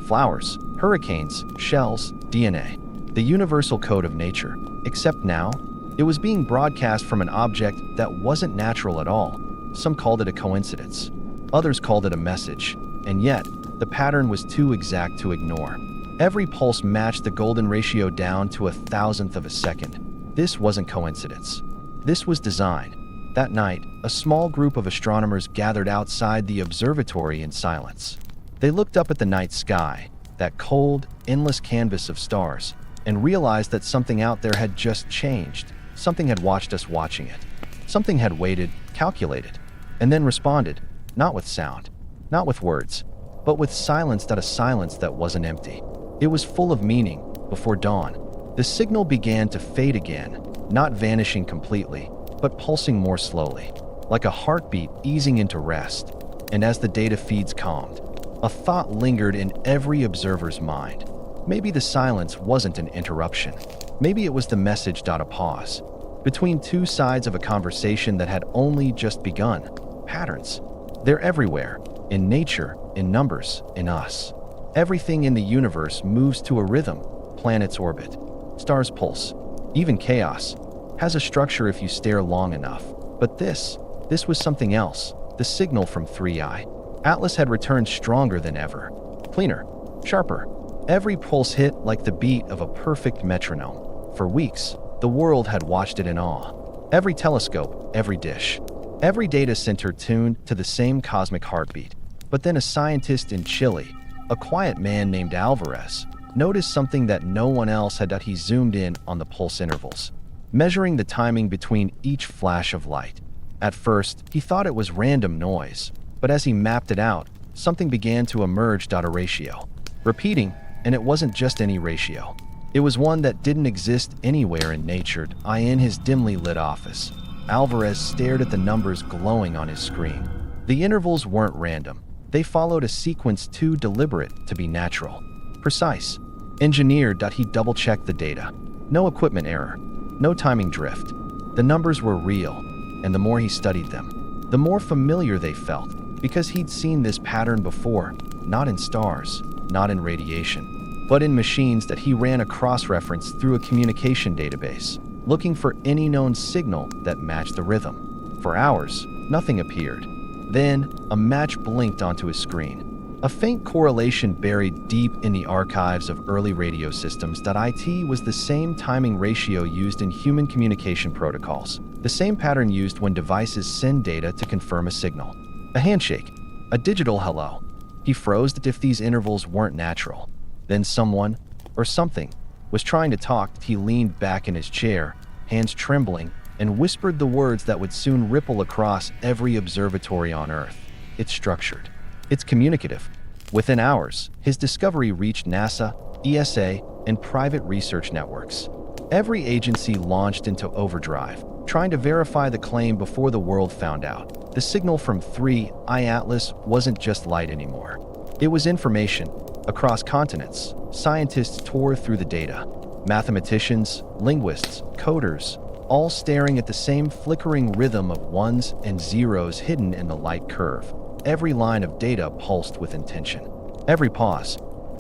flowers, hurricanes, shells, DNA. The universal code of nature. Except now, it was being broadcast from an object that wasn't natural at all. Some called it a coincidence. Others called it a message. And yet, the pattern was too exact to ignore. Every pulse matched the golden ratio down to 1,000th of a second. This wasn't coincidence. This was design. That night, a small group of astronomers gathered outside the observatory in silence. They looked up at the night sky, that cold, endless canvas of stars, and realized that something out there had just changed. Something had watched us watching it. Something had waited, calculated, and then responded, not with sound, not with words, but with silence, a silence that wasn't empty. It was full of meaning. Before dawn, the signal began to fade again, not vanishing completely, but pulsing more slowly, like a heartbeat easing into rest. And as the data feeds calmed, a thought lingered in every observer's mind. Maybe the silence wasn't an interruption. Maybe it was the message. A pause between two sides of a conversation that had only just begun. Patterns. They're everywhere, in nature, in numbers, in us. Everything in the universe moves to a rhythm. Planets orbit, stars pulse, even chaos has a structure if you stare long enough. But this was something else. The signal from 3i Atlas had returned stronger than ever, cleaner, sharper. Every pulse hit like the beat of a perfect metronome. For weeks, the world had watched it in awe. Every telescope, every dish, every data center tuned to the same cosmic heartbeat. But then a scientist in Chile, a quiet man named Alvarez, noticed something that no one else had. He zoomed in on the pulse intervals, measuring the timing between each flash of light. At first, he thought it was random noise, but as he mapped it out, something began to emerge. A ratio. Repeating, and it wasn't just any ratio. It was one that didn't exist anywhere in nature. In his dimly lit office, Alvarez stared at the numbers glowing on his screen. The intervals weren't random. They followed a sequence too deliberate to be natural. Precise. Engineered. He double-checked the data. No equipment error. No timing drift. The numbers were real, and the more he studied them, the more familiar they felt, because he'd seen this pattern before, not in stars, not in radiation, but in machines that he ran a cross-reference through a communication database, looking for any known signal that matched the rhythm. For hours, nothing appeared. Then, a match blinked onto his screen. A faint correlation buried deep in the archives of early radio systems. It was the same timing ratio used in human communication protocols, the same pattern used when devices send data to confirm a signal. A handshake, a digital hello. He froze if these intervals weren't natural. Then someone, or something, was trying to talk. He leaned back in his chair, hands trembling, and whispered the words that would soon ripple across every observatory on Earth. It's structured. It's communicative. Within hours, his discovery reached NASA, ESA, and private research networks. Every agency launched into overdrive, trying to verify the claim before the world found out. The signal from 3i Atlas wasn't just light anymore. It was information. Across continents, scientists tore through the data. Mathematicians, linguists, coders, all staring at the same flickering rhythm of ones and zeros hidden in the light curve. Every line of data pulsed with intention. Every pause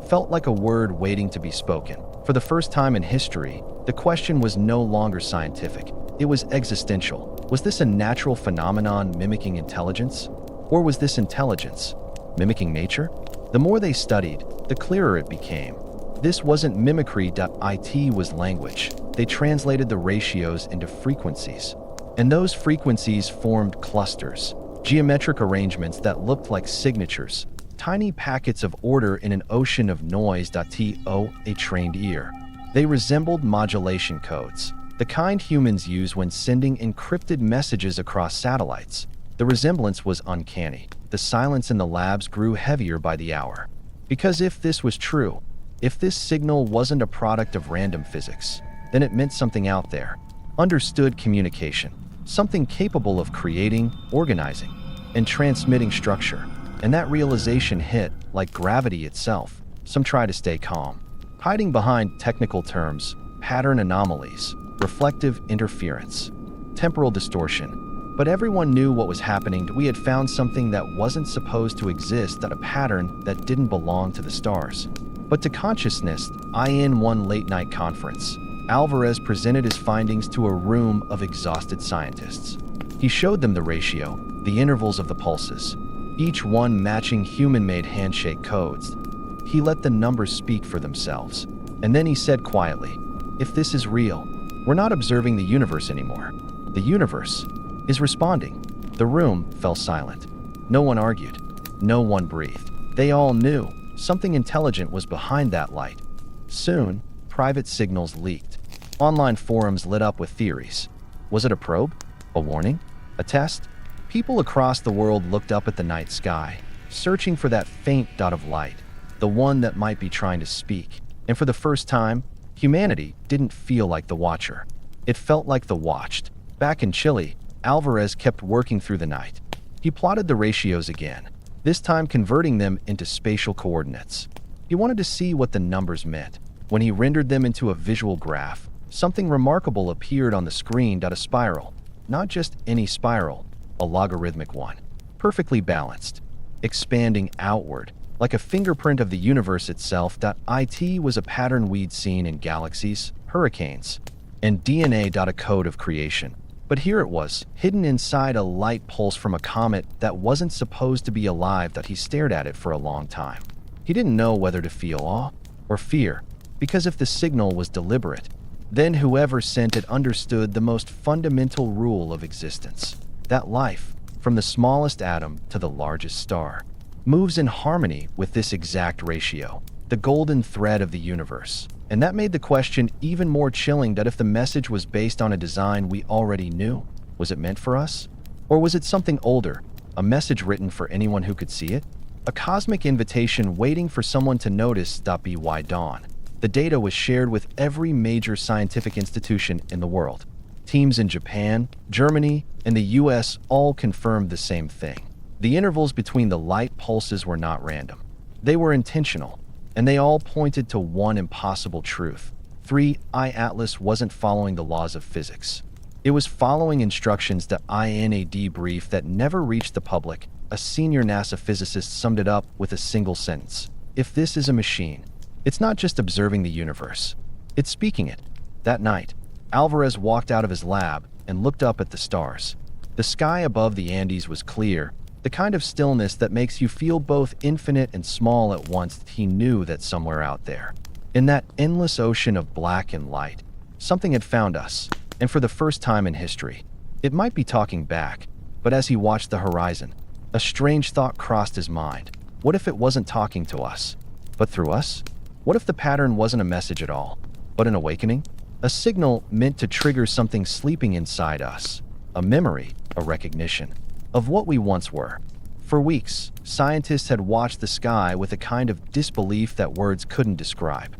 felt like a word waiting to be spoken. For the first time in history, the question was no longer scientific. It was existential. Was this a natural phenomenon mimicking intelligence? Or was this intelligence mimicking nature? The more they studied, the clearer it became. This wasn't mimicry. It was language. They translated the ratios into frequencies. And those frequencies formed clusters. Geometric arrangements that looked like signatures, tiny packets of order in an ocean of noise. To a trained ear, they resembled modulation codes, the kind humans use when sending encrypted messages across satellites. The resemblance was uncanny. The silence in the labs grew heavier by the hour. Because if this was true, if this signal wasn't a product of random physics, then it meant something out there. Understood communication. something capable of creating, organizing, and transmitting structure. And that realization hit like gravity itself. Some try to stay calm, hiding behind technical terms, pattern anomalies, reflective interference, temporal distortion. But everyone knew what was happening. We had found something that wasn't supposed to exist, that a pattern that didn't belong to the stars, but to consciousness. In one late-night conference, Alvarez presented his findings to a room of exhausted scientists. He showed them the ratio, the intervals of the pulses, each one matching human-made handshake codes. He let the numbers speak for themselves. And then he said quietly, "If this is real, we're not observing the universe anymore. The universe is responding." The room fell silent. No one argued. No one breathed. They all knew something intelligent was behind that light. Soon, private signals leaked. Online forums lit up with theories. Was it a probe? A warning? A test? People across the world looked up at the night sky, searching for that faint dot of light, the one that might be trying to speak. And for the first time, humanity didn't feel like the watcher. It felt like the watched. Back in Chile, Alvarez kept working through the night. He plotted the ratios again, this time converting them into spatial coordinates. He wanted to see what the numbers meant. When he rendered them into a visual graph, something remarkable appeared on the screen. A spiral. Not just any spiral, a logarithmic one. Perfectly balanced, expanding outward, like a fingerprint of the universe itself. It was a pattern we'd seen in galaxies, hurricanes, and DNA. A code of creation. But here it was, hidden inside a light pulse from a comet that wasn't supposed to be alive. He stared at it for a long time. He didn't know whether to feel awe or fear, because if the signal was deliberate, then whoever sent it understood the most fundamental rule of existence, that life, from the smallest atom to the largest star, moves in harmony with this exact ratio, the golden thread of the universe. And that made the question even more chilling. If the message was based on a design we already knew, was it meant for us? Or was it something older, a message written for anyone who could see it? A cosmic invitation waiting for someone to notice. By dawn, the data was shared with every major scientific institution in the world. Teams in Japan, Germany, and the US all confirmed the same thing. The intervals between the light pulses were not random. They were intentional, and they all pointed to one impossible truth. Atlas wasn't following the laws of physics. It was following instructions. In a debrief that never reached the public, a senior NASA physicist summed it up with a single sentence. If this is a machine, it's not just observing the universe, it's speaking it. That night, Alvarez walked out of his lab and looked up at the stars. The sky above the Andes was clear, the kind of stillness that makes you feel both infinite and small at once. He knew that somewhere out there, in that endless ocean of black and light, something had found us, and for the first time in history, it might be talking back. But as he watched the horizon, a strange thought crossed his mind. What if it wasn't talking to us, but through us? What if the pattern wasn't a message at all, but an awakening? A signal meant to trigger something sleeping inside us, a memory, a recognition of what we once were. For weeks, scientists had watched the sky with a kind of disbelief that words couldn't describe.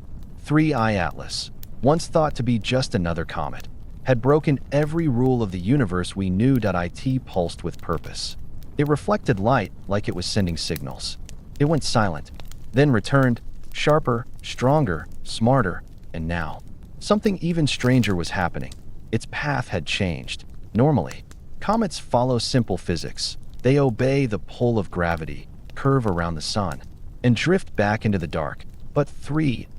Atlas, once thought to be just another comet, had broken every rule of the universe we knew. It pulsed with purpose. It reflected light like it was sending signals. It went silent, then returned, sharper, stronger, smarter, and now, something even stranger was happening. Its path had changed. Normally, comets follow simple physics. They obey the pull of gravity, curve around the sun, and drift back into the dark. But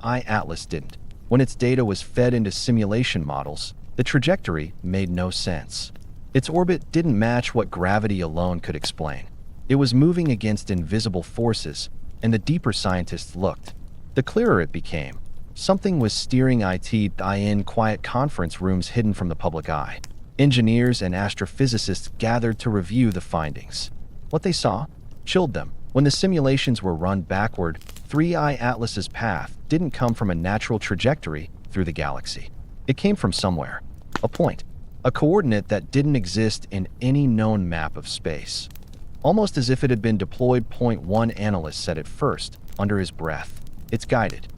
Atlas didn't. When its data was fed into simulation models, the trajectory made no sense. Its orbit didn't match what gravity alone could explain. It was moving against invisible forces, and the deeper scientists looked, the clearer it became. Something was steering it in quiet conference rooms hidden from the public eye. Engineers and astrophysicists gathered to review the findings. What they saw chilled them. When the simulations were run backward, Atlas's path didn't come from a natural trajectory through the galaxy. It came from somewhere. A point. A coordinate that didn't exist in any known map of space. Almost as if it had been deployed. One analyst said it first, under his breath. It's guided.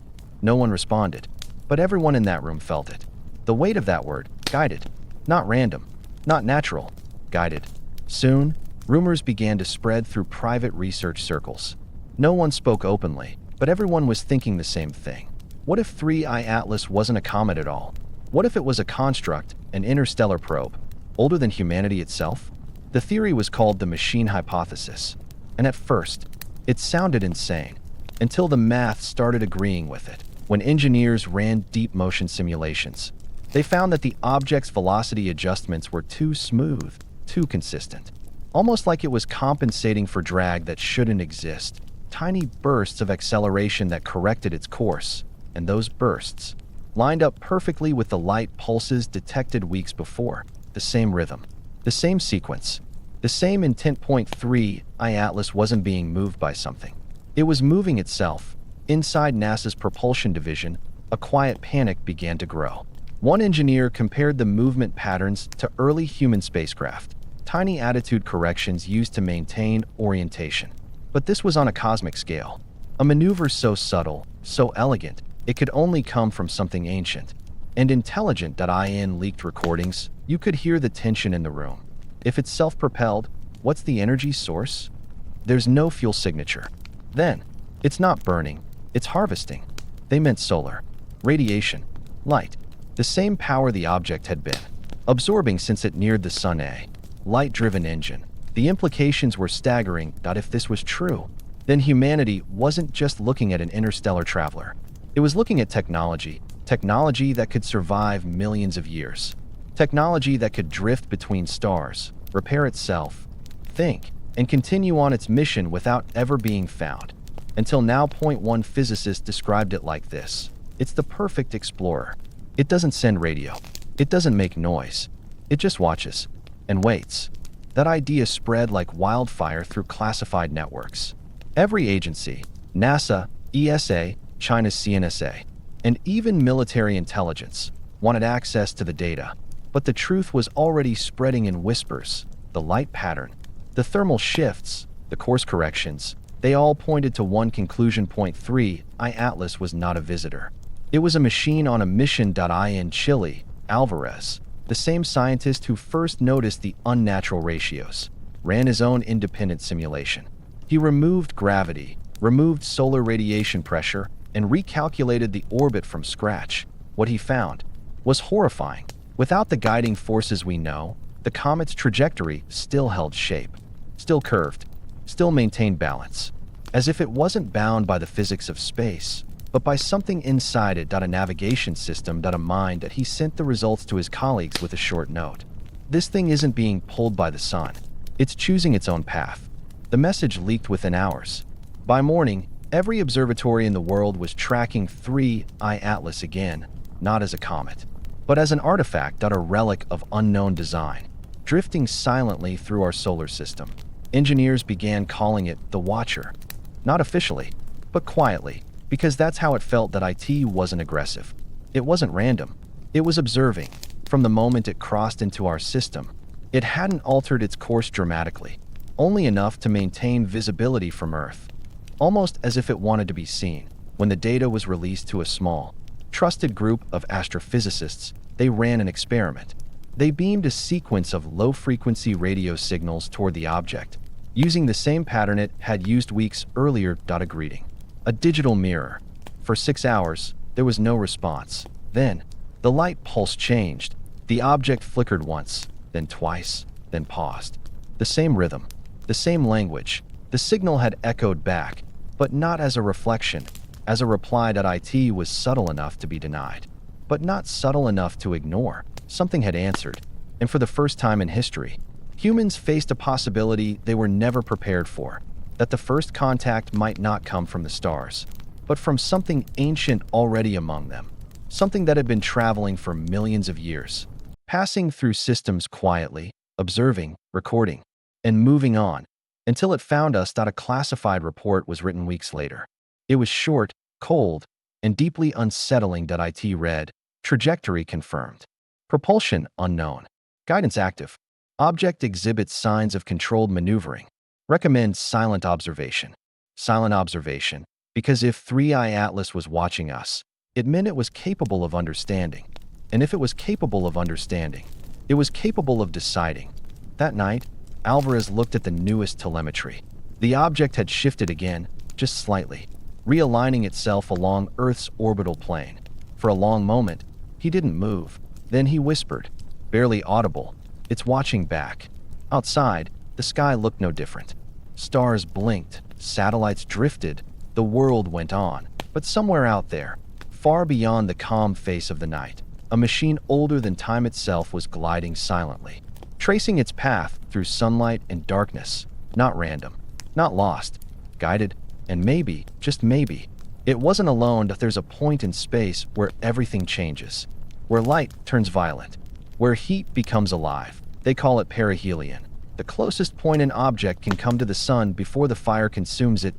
No one responded, but everyone in that room felt it. The weight of that word, guided. Not random, Not natural, guided. Soon, rumors began to spread through private research circles. No one spoke openly, but everyone was thinking the same thing. What if 3I Atlas wasn't a comet at all? What if it was a construct, an interstellar probe, older than humanity itself? The theory was called the machine hypothesis, and at first, it sounded insane, until the math started agreeing with it. When engineers ran deep motion simulations, they found that the object's velocity adjustments were too smooth, too consistent, almost like it was compensating for drag that shouldn't exist. Tiny bursts of acceleration that corrected its course, and those bursts lined up perfectly with the light pulses detected weeks before. The same rhythm, the same sequence, the same intent. 3I Atlas wasn't being moved by something. It was moving itself. Inside NASA's propulsion division, a quiet panic began to grow. One engineer compared the movement patterns to early human spacecraft, tiny attitude corrections used to maintain orientation. But this was on a cosmic scale. A maneuver so subtle, so elegant, it could only come from something ancient and intelligent. In leaked recordings, you could hear the tension in the room. If it's self-propelled, what's the energy source? There's no fuel signature. Then, it's not burning, it's harvesting. They meant solar, radiation, light, the same power the object had been absorbing since it neared the sun. A light-driven engine. The implications were staggering. If this was true, then humanity wasn't just looking at an interstellar traveler. It was looking at technology that could survive millions of years. Technology that could drift between stars, repair itself, think, and continue on its mission without ever being found. Until now. One physicist described it like this: it's the perfect explorer. It doesn't send radio. It doesn't make noise. It just watches and waits. That idea spread like wildfire through classified networks. Every agency, NASA, ESA, China's CNSA, and even military intelligence, wanted access to the data. But the truth was already spreading in whispers. The light pattern, the thermal shifts, the course corrections, they all pointed to one conclusion. 3I Atlas was not a visitor. It was a machine on a mission. In Chile, Alvarez, the same scientist who first noticed the unnatural ratios, ran his own independent simulation. He removed gravity, removed solar radiation pressure, and recalculated the orbit from scratch. What he found was horrifying. Without the guiding forces we know, the comet's trajectory still held shape, still curved, still maintained balance, as if it wasn't bound by the physics of space, but by something inside it. A navigation system. A mind that he sent the results to his colleagues with a short note. This thing isn't being pulled by the sun. It's choosing its own path. The message leaked within hours. By morning, every observatory in the world was tracking 3I Atlas again, not as a comet, but as an artifact. A relic of unknown design, drifting silently through our solar system. Engineers began calling it the Watcher. Not officially, but quietly, because that's how it felt. It wasn't aggressive. It wasn't random. It was observing. From the moment it crossed into our system, it hadn't altered its course dramatically, only enough to maintain visibility from Earth, almost as if it wanted to be seen. When the data was released to a small, trusted group of astrophysicists, they ran an experiment. They beamed a sequence of low-frequency radio signals toward the object, using the same pattern it had used weeks earlier. A greeting. A digital mirror. For 6 hours, there was no response. Then, the light pulse changed. The object flickered once, then twice, then paused. The same rhythm, the same language. The signal had echoed back, but not as a reflection, as a reply. It was subtle enough to be denied, but not subtle enough to ignore. Something had answered, and for the first time in history, humans faced a possibility they were never prepared for, that the first contact might not come from the stars, but from something ancient already among them, something that had been traveling for millions of years, passing through systems quietly, observing, recording, and moving on, until it found us. A classified report was written weeks later. It was short, cold, and deeply unsettling. It read, "Trajectory confirmed. Propulsion unknown. Guidance active. Object exhibits signs of controlled maneuvering. Recommend silent observation." Silent observation, because if 3I Atlas was watching us, it meant it was capable of understanding. And if it was capable of understanding, It was capable of deciding. That night, Alvarez looked at the newest telemetry. The object had shifted again, just slightly, realigning itself along Earth's orbital plane. For a long moment, he didn't move. Then he whispered, barely audible, "It's watching back." Outside, the sky looked no different. Stars blinked, satellites drifted, the world went on. But somewhere out there, far beyond the calm face of the night, a machine older than time itself was gliding silently, tracing its path through sunlight and darkness, not random, not lost, guided, and maybe, just maybe, it wasn't alone. There's a point in space where everything changes, where light turns violet, where heat becomes alive. They call it perihelion. The closest point an object can come to the sun before the fire consumes it.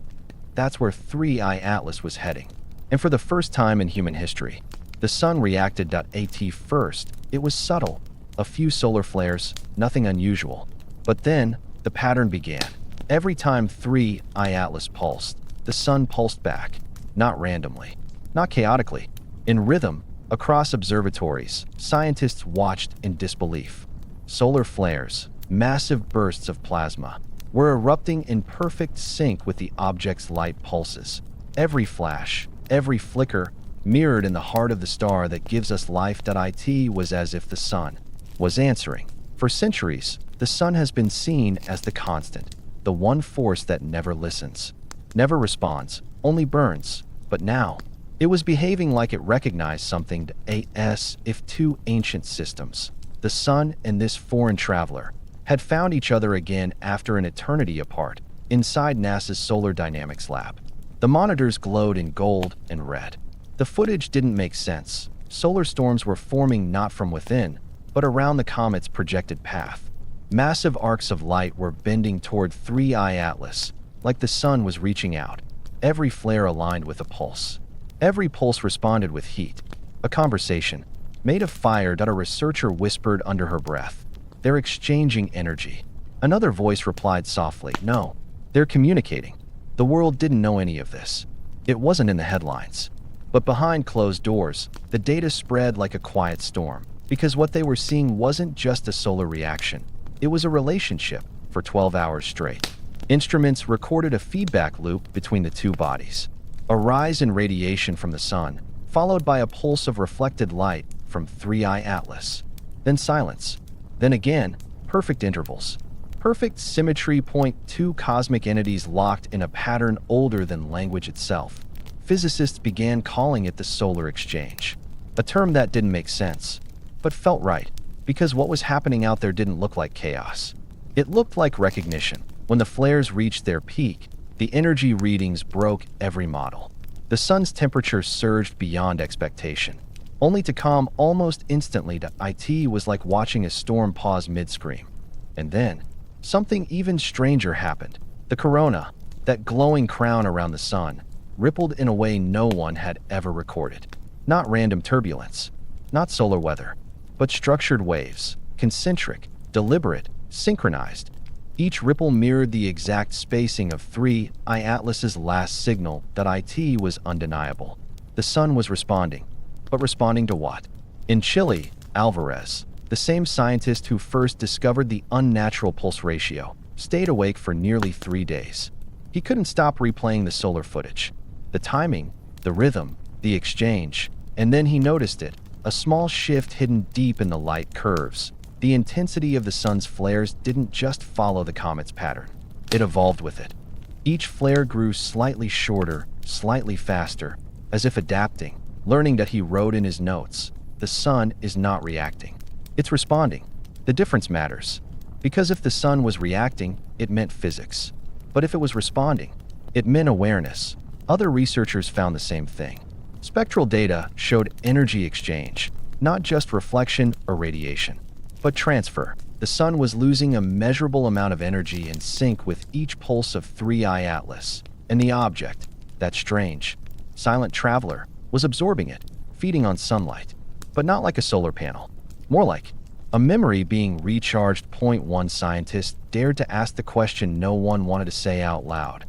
That's where 3I Atlas was heading. And for the first time in human history, the sun reacted. At first, it was subtle, a few solar flares, nothing unusual. But then, the pattern began. Every time 3I Atlas pulsed, the sun pulsed back, not randomly, not chaotically. In rhythm, across observatories, scientists watched in disbelief. Solar flares, massive bursts of plasma, were erupting in perfect sync with the object's light pulses. Every flash, every flicker, mirrored in the heart of the star that gives us life. It was as if the sun was answering. For centuries, the sun has been seen as the constant, the one force that never listens, never responds, only burns. But now, it was behaving like it recognized something. As if two ancient systems, the sun and this foreign traveler, had found each other again after an eternity apart, inside NASA's Solar Dynamics lab. The monitors glowed in gold and red. The footage didn't make sense. Solar storms were forming not from within, but around the comet's projected path. Massive arcs of light were bending toward 3I Atlas, like the sun was reaching out. Every flare aligned with a pulse. Every pulse responded with heat. A conversation, made of fire. A researcher whispered under her breath, "They're exchanging energy." Another voice replied softly, "No, they're communicating." The world didn't know any of this. It wasn't in the headlines. But behind closed doors, the data spread like a quiet storm, because what they were seeing wasn't just a solar reaction. It was a relationship for 12 hours straight. Instruments recorded a feedback loop between the two bodies. A rise in radiation from the sun, followed by a pulse of reflected light from 3I Atlas. Then silence. Then again, perfect intervals. Perfect symmetry. Two cosmic entities locked in a pattern older than language itself. Physicists began calling it the solar exchange, a term that didn't make sense, but felt right, because what was happening out there didn't look like chaos. It looked like recognition. When the flares reached their peak, the energy readings broke every model. The sun's temperature surged beyond expectation, only to calm almost instantly. It was like watching a storm pause mid-scream. And then, something even stranger happened. The corona, that glowing crown around the sun, rippled in a way no one had ever recorded. Not random turbulence, not solar weather, but structured waves, concentric, deliberate, synchronized. Each ripple mirrored the exact spacing of 3I Atlas's last signal. It was undeniable. The sun was responding. But responding to what? In Chile, Alvarez, the same scientist who first discovered the unnatural pulse ratio, stayed awake for nearly 3 days. He couldn't stop replaying the solar footage. The timing, the rhythm, the exchange, and then he noticed it, a small shift hidden deep in the light curves. The intensity of the sun's flares didn't just follow the comet's pattern. It evolved with it. Each flare grew slightly shorter, slightly faster, as if adapting, learning. He wrote in his notes, "The sun is not reacting. It's responding." The difference matters, because if the sun was reacting, it meant physics. But if it was responding, it meant awareness. Other researchers found the same thing. Spectral data showed energy exchange, not just reflection or radiation, but transfer. The sun was losing a measurable amount of energy in sync with each pulse of 3I Atlas, and the object, that strange, silent traveler, was absorbing it, feeding on sunlight, but not like a solar panel, more like a memory being recharged. One scientist dared to ask the question no one wanted to say out loud.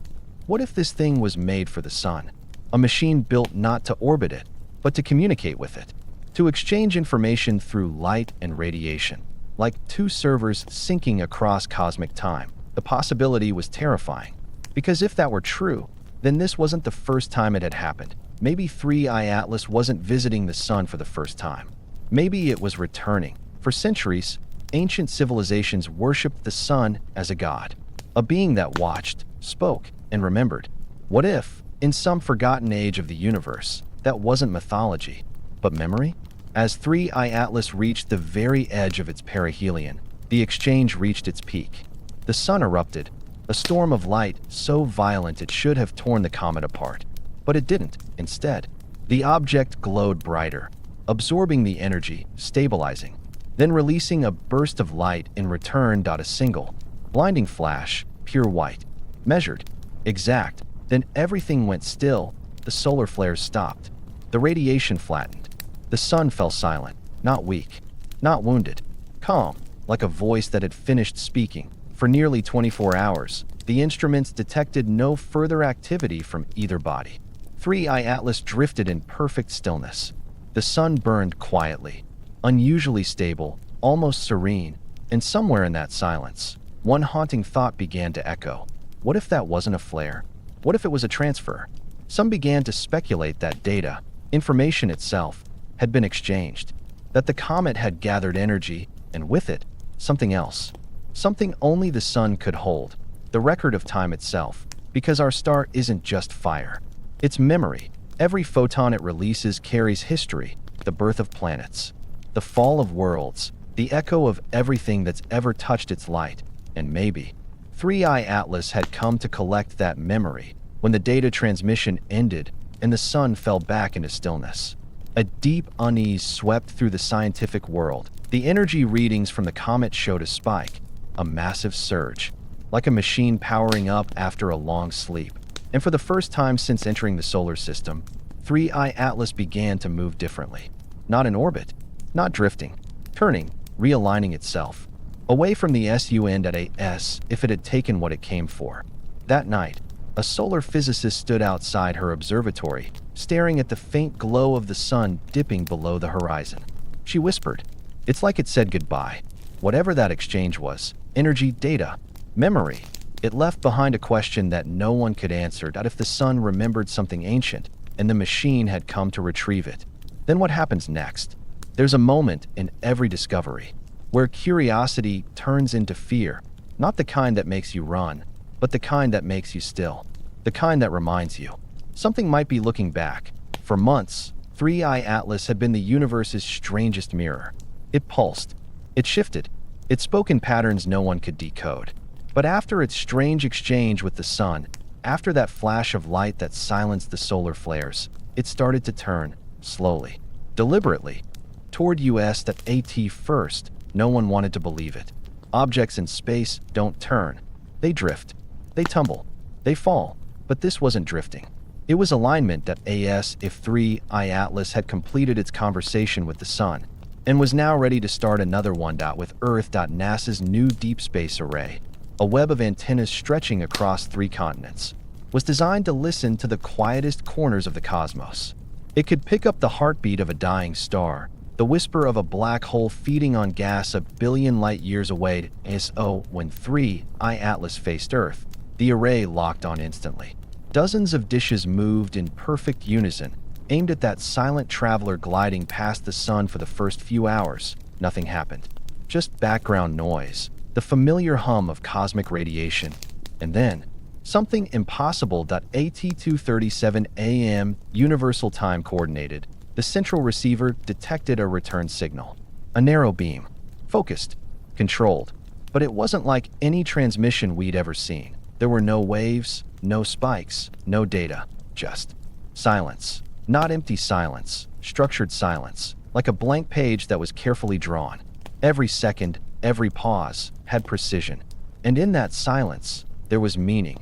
What if this thing was made for the sun? A machine built not to orbit it, but to communicate with it, to exchange information through light and radiation. like two servers syncing across cosmic time. The possibility was terrifying, because if that were true, then this wasn't the first time it had happened. Maybe 3I Atlas wasn't visiting the sun for the first time. Maybe it was returning. For centuries, ancient civilizations worshipped the sun as a god, a being that watched, spoke, and remembered. What if, in some forgotten age of the universe, that wasn't mythology, but memory? As 3I Atlas reached the very edge of its perihelion, the exchange reached its peak. The sun erupted, a storm of light so violent it should have torn the comet apart. But it didn't. Instead, the object glowed brighter, absorbing the energy, stabilizing, then releasing a burst of light in return. A single, blinding flash, pure white, measured, exact. Then everything went still. The solar flares stopped. The radiation flattened. The sun fell silent, not weak, not wounded, calm, like a voice that had finished speaking. For nearly 24 hours, the instruments detected no further activity from either body. 3I Atlas drifted in perfect stillness. The sun burned quietly, unusually stable, almost serene, and somewhere in that silence, one haunting thought began to echo. What if that wasn't a flare? What if it was a transfer? Some began to speculate that data, information itself, had been exchanged, that the comet had gathered energy, and with it, something else. Something only the sun could hold, the record of time itself, because our star isn't just fire. It's memory. Every photon it releases carries history, the birth of planets, the fall of worlds, the echo of everything that's ever touched its light. And maybe 3I Atlas had come to collect that memory when the data transmission ended and the sun fell back into stillness. A deep unease swept through the scientific world. The energy readings from the comet showed a spike, a massive surge, like a machine powering up after a long sleep. And for the first time since entering the solar system, 3I Atlas began to move differently. Not in orbit, not drifting, turning, realigning itself, away from the sun if it had taken what it came for. That night, a solar physicist stood outside her observatory, staring at the faint glow of the sun dipping below the horizon. She whispered, "It's like it said goodbye." Whatever that exchange was, energy, data, memory, it left behind a question that no one could answer. That if the sun remembered something ancient, and the machine had come to retrieve it, then what happens next? There's a moment in every discovery where curiosity turns into fear, not the kind that makes you run, but the kind that makes you still, the kind that reminds you. Something might be looking back. For months, 3I Atlas had been the universe's strangest mirror. It pulsed, it shifted, it spoke in patterns no one could decode. But after its strange exchange with the sun, after that flash of light that silenced the solar flares, it started to turn, slowly, deliberately, toward at first. No one wanted to believe it. Objects in space don't turn. They drift. They tumble. They fall. But this wasn't drifting. It was alignment. If 3I Atlas had completed its conversation with the sun, and was now ready to start another one. With Earth. NASA's new deep space array, a web of antennas stretching across 3 continents, was designed to listen to the quietest corners of the cosmos. It could pick up the heartbeat of a dying star, the whisper of a black hole feeding on gas a billion light years away. When 3I Atlas faced Earth, the array locked on instantly. Dozens of dishes moved in perfect unison, aimed at that silent traveler gliding past the sun. For the first few hours, nothing happened. Just background noise, the familiar hum of cosmic radiation. And then, something impossible. At 2:37 a.m. Universal Time Coordinated, the central receiver detected a return signal. A narrow beam. Focused. Controlled. But it wasn't like any transmission we'd ever seen. There were no waves, no spikes, no data. Just silence. Not empty silence. Structured silence. Like a blank page that was carefully drawn. Every second, every pause, had precision. And in that silence, there was meaning.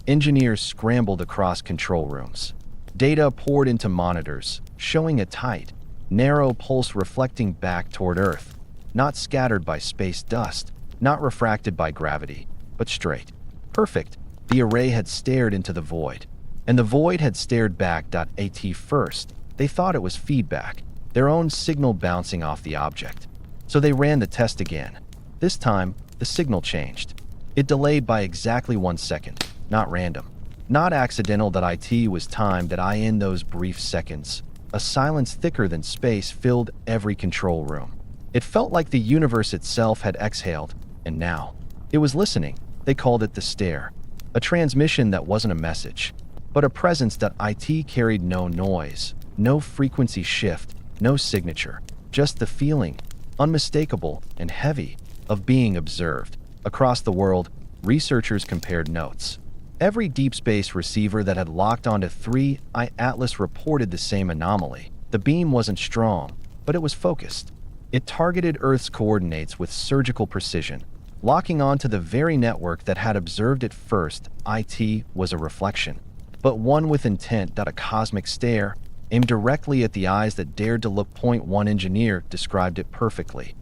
Engineers scrambled across control rooms. Data poured into monitors, showing a tight, narrow pulse reflecting back toward Earth. Not scattered by space dust, not refracted by gravity, but straight. Perfect. The array had stared into the void. And the void had stared back. At first, they thought it was feedback, their own signal bouncing off the object. So they ran the test again. This time, the signal changed. It delayed by exactly 1 second, not random. Not accidental that it was timed that in those brief seconds. A silence thicker than space filled every control room. It felt like the universe itself had exhaled, and now it was listening. They called it the stare. A transmission that wasn't a message, but a presence that it carried no noise, no frequency shift, no signature, just the feeling, unmistakable and heavy, of being observed. Across the world, researchers compared notes. Every deep space receiver that had locked onto 3I Atlas reported the same anomaly. The beam wasn't strong, but it was focused. It targeted Earth's coordinates with surgical precision, locking onto the very network that had observed it first. It was a reflection, but one with intent. A cosmic stare, aimed directly at the eyes that dared to look. One engineer described it perfectly.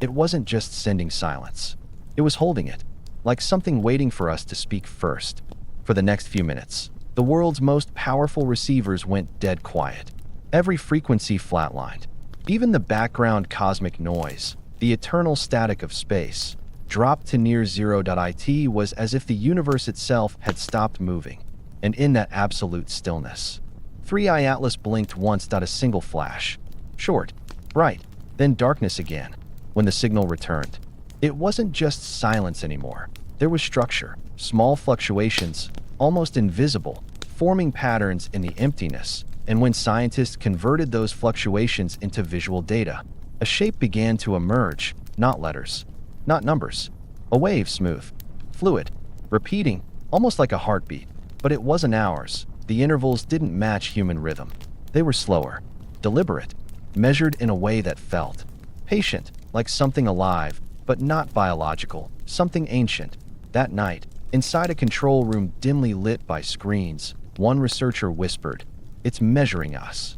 It wasn't just sending silence. It was holding it, like something waiting for us to speak first. For the next few minutes, the world's most powerful receivers went dead quiet. Every frequency flatlined. Even the background cosmic noise, the eternal static of space, dropped to near zero. It was as if the universe itself had stopped moving. And in that absolute stillness, 3I Atlas blinked once. A single flash. Short, bright, then darkness again. When the signal returned, it wasn't just silence anymore. There was structure, small fluctuations, almost invisible, forming patterns in the emptiness. And when scientists converted those fluctuations into visual data, a shape began to emerge. Not letters, not numbers. A wave, smooth, fluid, repeating, almost like a heartbeat. But it wasn't ours. The intervals didn't match human rhythm. They were slower, deliberate, measured in a way that felt patient, like something alive, but not biological, something ancient. That night, inside a control room dimly lit by screens, one researcher whispered, "It's measuring us."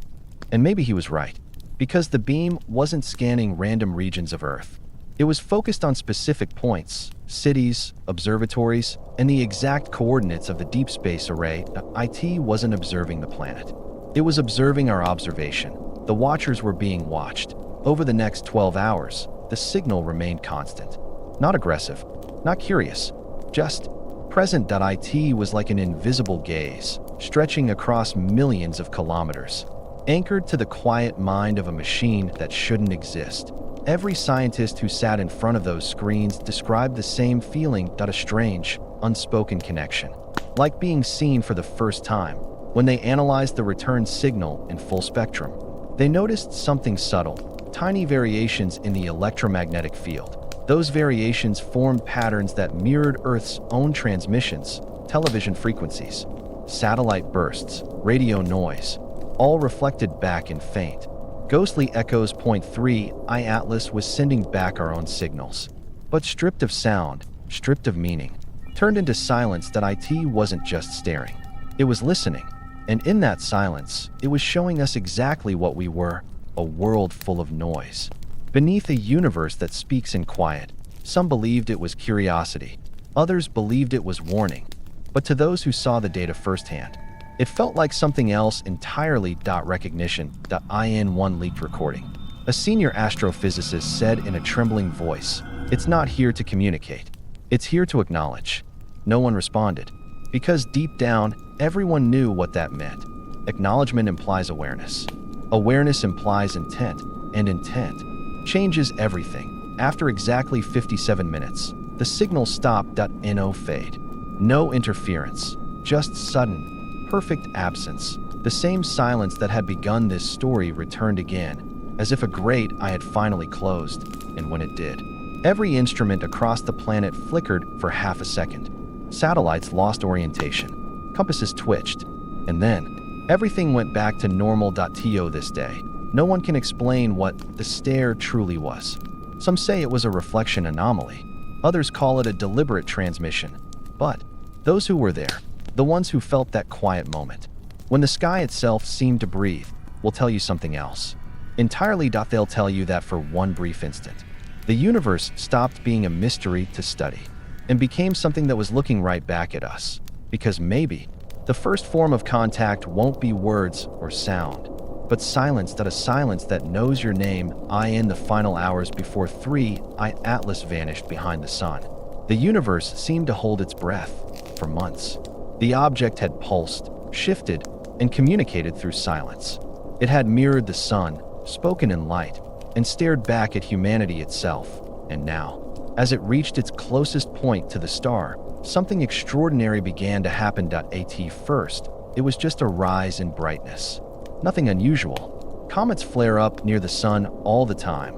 And maybe he was right, because the beam wasn't scanning random regions of Earth. It was focused on specific points, cities, observatories, and the exact coordinates of the deep space array. It wasn't observing the planet. It was observing our observation. The watchers were being watched. Over the next 12 hours, the signal remained constant. Not aggressive, not curious, just present. It was like an invisible gaze, stretching across millions of kilometers, anchored to the quiet mind of a machine that shouldn't exist. Every scientist who sat in front of those screens described the same feeling. A strange, unspoken connection, like being seen for the first time. When they analyzed the return signal in full spectrum, they noticed something subtle, tiny variations in the electromagnetic field. Those variations formed patterns that mirrored Earth's own transmissions, television frequencies, satellite bursts, radio noise, all reflected back in faint, ghostly echoes. 3I Atlas was sending back our own signals, but stripped of sound, stripped of meaning, turned into silence. It wasn't just staring, it was listening. And in that silence, it was showing us exactly what we were, a world full of noise. Beneath a universe that speaks in quiet. Some believed it was curiosity, others believed it was warning. But to those who saw the data firsthand, it felt like something else entirely. Recognition. In one leaked recording, a senior astrophysicist said in a trembling voice, "It's not here to communicate, it's here to acknowledge." No one responded, because deep down, everyone knew what that meant. Acknowledgement implies awareness. Awareness implies intent, and intent changes everything. After exactly 57 minutes, the signal stopped. No fade, no interference, just sudden, perfect absence. The same silence that had begun this story returned again, as if a grate I had finally closed. And when it did, every instrument across the planet flickered for half a second. Satellites lost orientation, compasses twitched, and then everything went back to normal. This day, no one can explain what the stare truly was. Some say it was a reflection anomaly, others call it a deliberate transmission. But those who were there, the ones who felt that quiet moment, when the sky itself seemed to breathe, will tell you something else entirely. They'll tell you that for one brief instant, the universe stopped being a mystery to study and became something that was looking right back at us. Because maybe the first form of contact won't be words or sound. but silence that knows your name. In the final hours before 3I Atlas vanished behind the sun, the universe seemed to hold its breath for months. The object had pulsed, shifted, and communicated through silence. It had mirrored the sun, spoken in light, and stared back at humanity itself. And now, as it reached its closest point to the star, something extraordinary began to happen. At first, it was just a rise in brightness. Nothing unusual. Comets flare up near the sun all the time.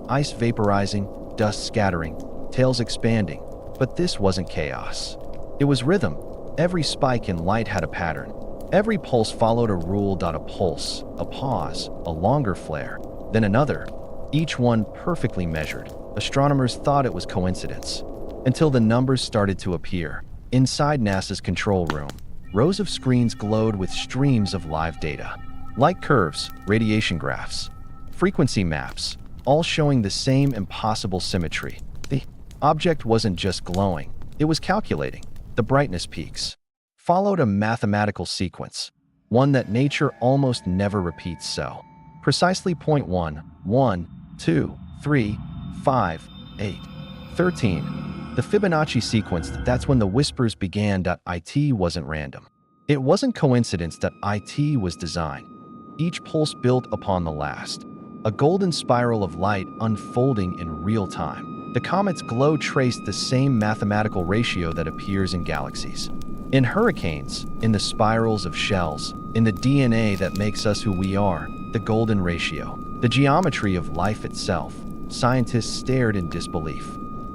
Ice vaporizing, dust scattering, tails expanding. But this wasn't chaos. It was rhythm. Every spike in light had a pattern. Every pulse followed a rule. A pulse, a pause, a longer flare, then another, each one perfectly measured. Astronomers thought it was coincidence, until the numbers started to appear. Inside NASA's control room, rows of screens glowed with streams of live data. Light curves, radiation graphs, frequency maps, all showing the same impossible symmetry. The object wasn't just glowing, it was calculating. The brightness peaks followed a mathematical sequence, one that nature almost never repeats. So, precisely 0.1, 1, 2, 3, 5, 8, 13. The Fibonacci sequence, that's when the whispers began. It wasn't random. It wasn't coincidence. It was design. Each pulse built upon the last, a golden spiral of light unfolding in real time. The comet's glow traced the same mathematical ratio that appears in galaxies, in hurricanes, in the spirals of shells, in the DNA that makes us who we are, the golden ratio, the geometry of life itself. Scientists stared in disbelief.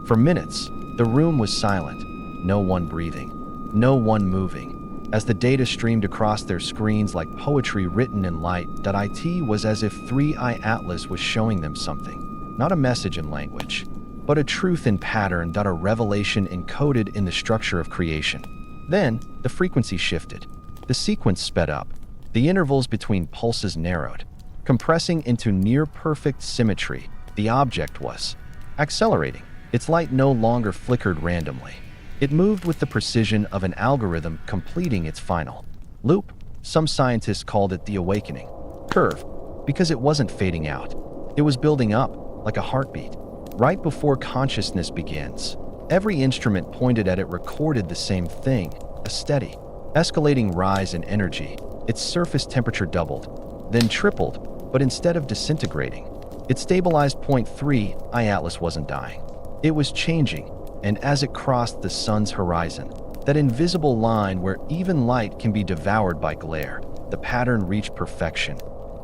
For minutes, the room was silent, no one breathing, no one moving. As the data streamed across their screens like poetry written in light, it was as if 3I Atlas was showing them something. Not a message in language, but a truth in pattern. A revelation encoded in the structure of creation. Then, the frequency shifted. The sequence sped up. The intervals between pulses narrowed, compressing into near-perfect symmetry. The object was accelerating. Its light no longer flickered randomly. It moved with the precision of an algorithm completing its final loop. Some scientists called it the awakening curve because it wasn't fading out. It was building up, like a heartbeat. Right before consciousness begins, every instrument pointed at it recorded the same thing, a steady, escalating rise in energy. Its surface temperature doubled, then tripled, but instead of disintegrating, it stabilized. 3I Atlas wasn't dying. It was changing. And as it crossed the sun's horizon, that invisible line where even light can be devoured by glare, the pattern reached perfection.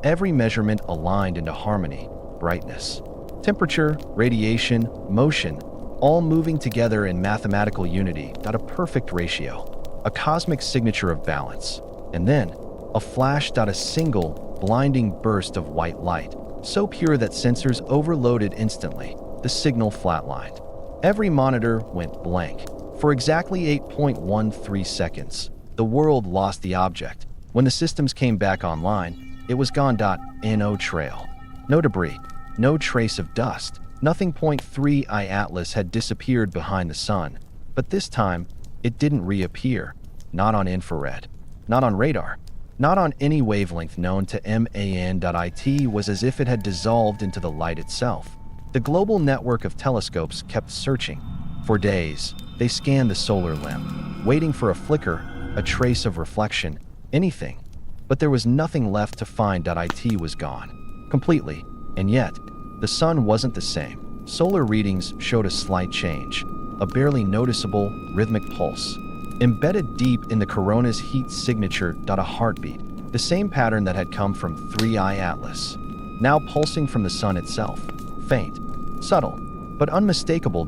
Every measurement aligned into harmony, brightness, temperature, radiation, motion, all moving together in mathematical unity. A perfect ratio, a cosmic signature of balance. And then, a flash. A single, blinding burst of white light, so pure that sensors overloaded instantly. The signal flatlined. Every monitor went blank. For exactly 8.13 seconds, the world lost the object. When the systems came back online, it was gone. No trail, no debris, no trace of dust. Nothing. 3I Atlas had disappeared behind the sun, but this time, it didn't reappear. Not on infrared, not on radar, not on any wavelength known to man. It was as if it had dissolved into the light itself. The global network of telescopes kept searching. For days, they scanned the solar limb, waiting for a flicker, a trace of reflection, anything. But there was nothing left to find. It was gone, completely. And yet, the sun wasn't the same. Solar readings showed a slight change, a barely noticeable, rhythmic pulse. Embedded deep in the corona's heat signature. A heartbeat, the same pattern that had come from 3I Atlas, now pulsing from the sun itself. Faint, subtle, but unmistakable.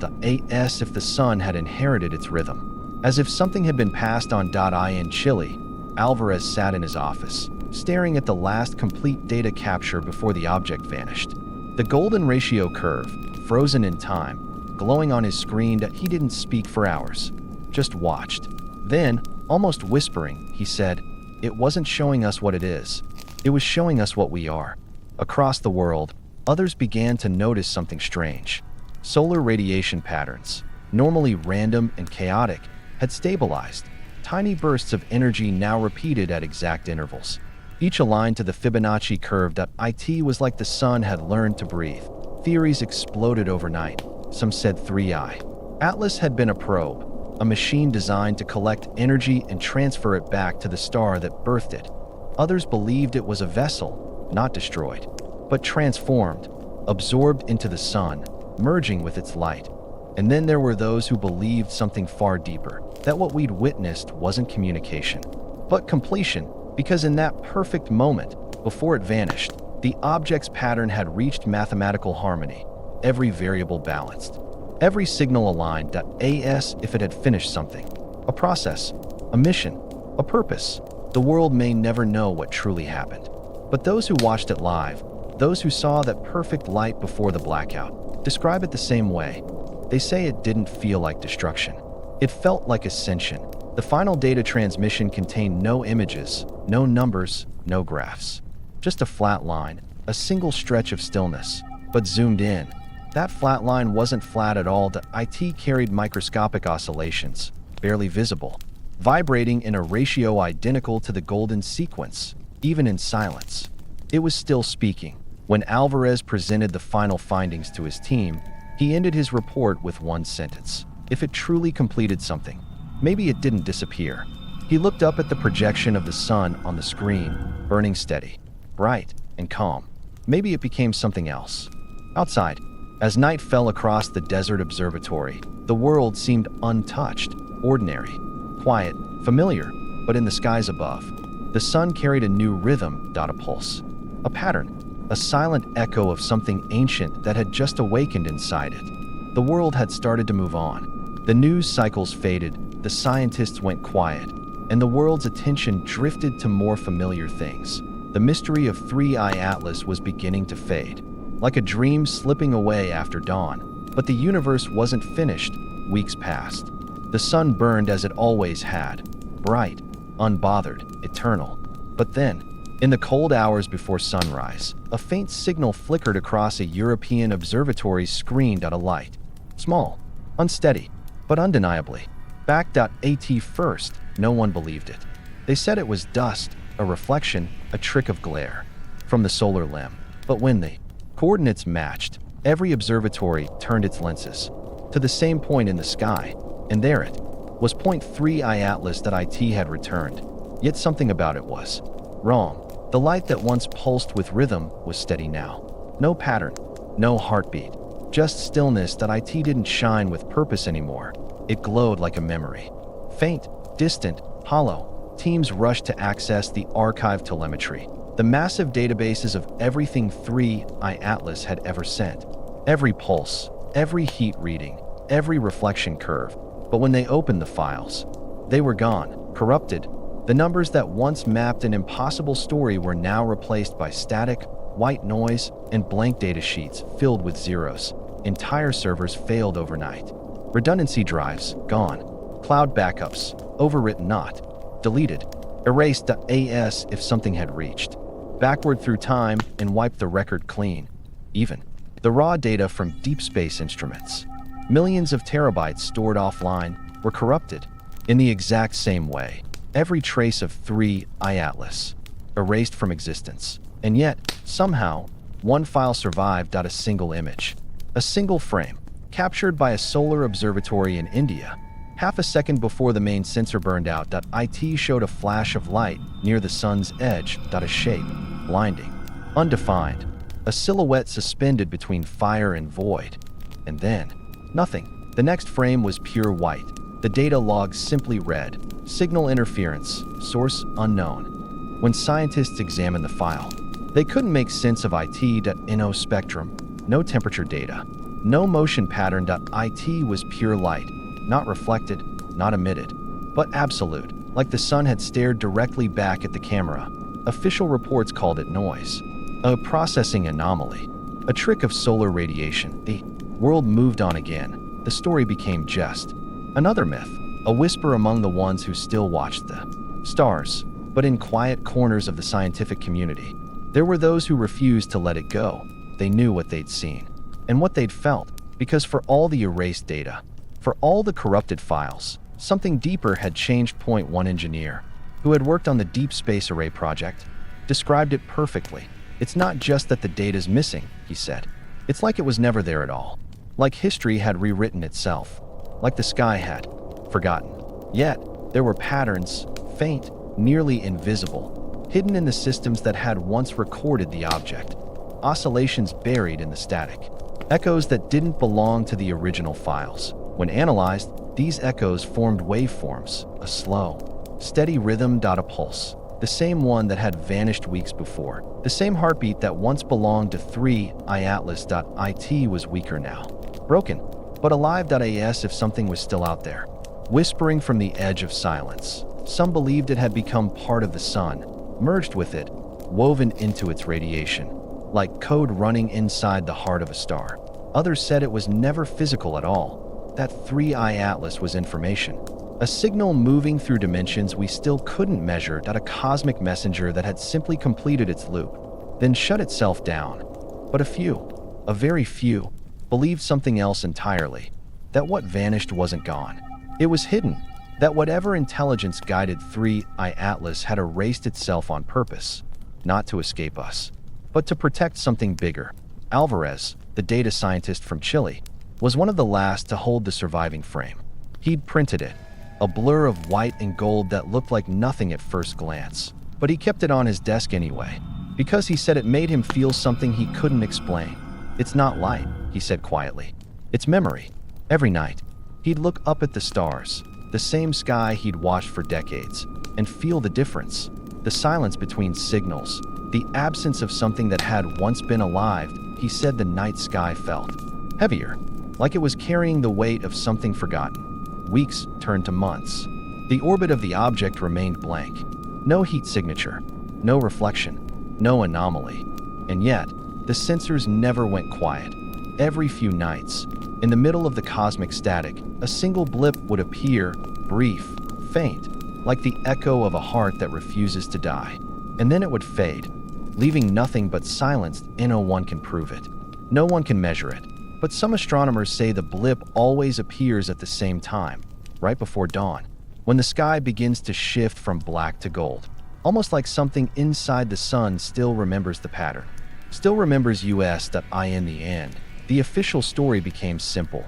As if the sun had inherited its rhythm. As if something had been passed on. In Chile, Alvarez sat in his office, staring at the last complete data capture before the object vanished. The golden ratio curve, frozen in time, glowing on his screen. He didn't speak for hours, just watched. Then, almost whispering, he said, "It wasn't showing us what it is. It was showing us what we are." Across the world, others began to notice something strange. Solar radiation patterns, normally random and chaotic, had stabilized. Tiny bursts of energy now repeated at exact intervals. each aligned to the Fibonacci curve that it was like the sun had learned to breathe. Theories exploded overnight. Some said 3I. Atlas had been a probe, a machine designed to collect energy and transfer it back to the star that birthed it. Others believed it was a vessel, not destroyed, but transformed, absorbed into the sun, merging with its light. And then there were those who believed something far deeper, that what we'd witnessed wasn't communication, but completion, because in that perfect moment, before it vanished, the object's pattern had reached mathematical harmony, every variable balanced, every signal aligned as if it had finished something, a process, a mission, a purpose. The world may never know what truly happened, but those who watched it live, those who saw that perfect light before the blackout, describe it the same way. They say it didn't feel like destruction. It felt like ascension. The final data transmission contained no images, no numbers, no graphs. Just a flat line, a single stretch of stillness. But zoomed in, that flat line wasn't flat at all. The IT carried microscopic oscillations, barely visible, vibrating in a ratio identical to the golden sequence, even in silence. It was still speaking. When Alvarez presented the final findings to his team, he ended his report with one sentence. If it truly completed something, maybe it didn't disappear. He looked up at the projection of the sun on the screen, burning steady, bright, and calm. Maybe it became something else. Outside, as night fell across the desert observatory, the world seemed untouched, ordinary, quiet, familiar, but in the skies above, the sun carried a new rhythm, a pulse, a pattern, a silent echo of something ancient that had just awakened inside it. The world had started to move on. The news cycles faded, the scientists went quiet, and the world's attention drifted to more familiar things. The mystery of 3I Atlas was beginning to fade, like a dream slipping away after dawn. But the universe wasn't finished. Weeks passed. The sun burned as it always had, bright, unbothered, eternal. But then, in the cold hours before sunrise, a faint signal flickered across a European observatory's screen. A light. Small, unsteady, but undeniably. Back.at first, no one believed it. They said it was dust, a reflection, a trick of glare from the solar limb. But when the coordinates matched, every observatory turned its lenses to the same point in the sky, and there it was. Point 3I Atlas that IT had returned. Yet something about it was wrong. The light that once pulsed with rhythm was steady now. No pattern, no heartbeat, just stillness. That IT didn't shine with purpose anymore. It glowed like a memory. Faint, distant, hollow. Teams rushed to access the archive telemetry, the massive databases of everything 3I Atlas had ever sent. Every pulse, every heat reading, every reflection curve. But when they opened the files, they were gone, corrupted. The numbers that once mapped an impossible story were now replaced by static, white noise, and blank data sheets filled with zeros. Entire servers failed overnight. Redundancy drives, gone. Cloud backups, overwritten, not deleted. Erased as if something had reached backward through time and wiped the record clean. Even the raw data from deep space instruments, millions of terabytes stored offline, were corrupted. In the exact same way, every trace of 3I Atlas erased from existence. And yet, somehow, one file survived. A single image, a single frame, captured by a solar observatory in India. Half a second before the main sensor burned out, IT showed a flash of light near the sun's edge. A shape, blinding, undefined, a silhouette suspended between fire and void. And then, nothing. The next frame was pure white. The data log simply read, signal interference, source unknown. When scientists examined the file, they couldn't make sense of it. No spectrum, no temperature data, no motion pattern. It was pure light. Not reflected, not emitted, but absolute, like the sun had stared directly back at the camera. Official reports called it noise, a processing anomaly, a trick of solar radiation. The world moved on again. The story became just another myth, a whisper among the ones who still watched the stars. But in quiet corners of the scientific community, there were those who refused to let it go. They knew what they'd seen and what they'd felt, because for all the erased data, for all the corrupted files, something deeper had changed. Point one engineer, who had worked on the Deep Space Array project, described it perfectly. It's not just that the data's missing, he said. It's like it was never there at all. Like history had rewritten itself. Like the sky had forgotten. Yet, there were patterns, faint, nearly invisible, hidden in the systems that had once recorded the object. Oscillations buried in the static. Echoes that didn't belong to the original files. When analyzed, these echoes formed waveforms, a slow, steady rhythm, a pulse. The same one that had vanished weeks before. The same heartbeat that once belonged to 3iAtlas.it was weaker now. Broken, but alive.as if something was still out there. Whispering from the edge of silence. Some believed it had become part of the sun, merged with it, woven into its radiation, like code running inside the heart of a star. Others said it was never physical at all, that 3iAtlas was information. A signal moving through dimensions we still couldn't measure, a cosmic messenger that had simply completed its loop, then shut itself down. But a few, a very few, believed something else entirely, that what vanished wasn't gone. It was hidden, that whatever intelligence-guided 3iAtlas had erased itself on purpose, not to escape us, but to protect something bigger. Alvarez, the data scientist from Chile, was one of the last to hold the surviving frame. He'd printed it, a blur of white and gold that looked like nothing at first glance. But he kept it on his desk anyway, because he said it made him feel something he couldn't explain. It's not light, he said quietly. It's memory. Every night, he'd look up at the stars, the same sky he'd watched for decades, and feel the difference. The silence between signals, the absence of something that had once been alive. He said the night sky felt heavier, like it was carrying the weight of something forgotten. Weeks turned to months. The orbit of the object remained blank. No heat signature, no reflection, no anomaly. And yet, the sensors never went quiet. Every few nights, in the middle of the cosmic static, a single blip would appear, brief, faint, like the echo of a heart that refuses to die. And then it would fade, leaving nothing but silence, and no one can prove it. No one can measure it. But some astronomers say the blip always appears at the same time, right before dawn, when the sky begins to shift from black to gold, almost like something inside the sun still remembers the pattern, still remembers us.I. In the end, the official story became simple.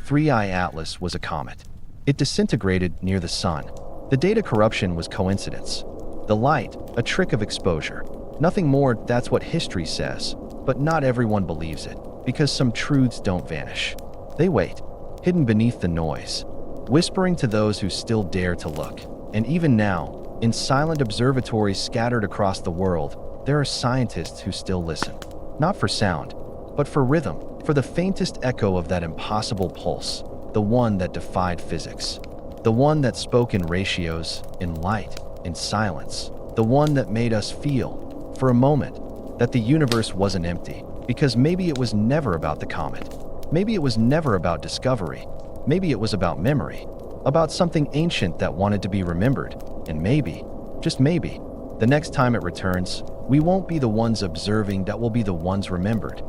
3iAtlas was a comet. It disintegrated near the sun. The data corruption was coincidence. The light, a trick of exposure. Nothing more, that's what history says, but not everyone believes it. Because some truths don't vanish. They wait, hidden beneath the noise, whispering to those who still dare to look. And even now, in silent observatories scattered across the world, there are scientists who still listen. Not for sound, but for rhythm, for the faintest echo of that impossible pulse, the one that defied physics, the one that spoke in ratios, in light, in silence, the one that made us feel, for a moment, that the universe wasn't empty. Because maybe it was never about the comet. Maybe it was never about discovery. Maybe it was about memory. About something ancient that wanted to be remembered. And maybe, just maybe, the next time it returns, we won't be the ones observing that will be the ones remembered.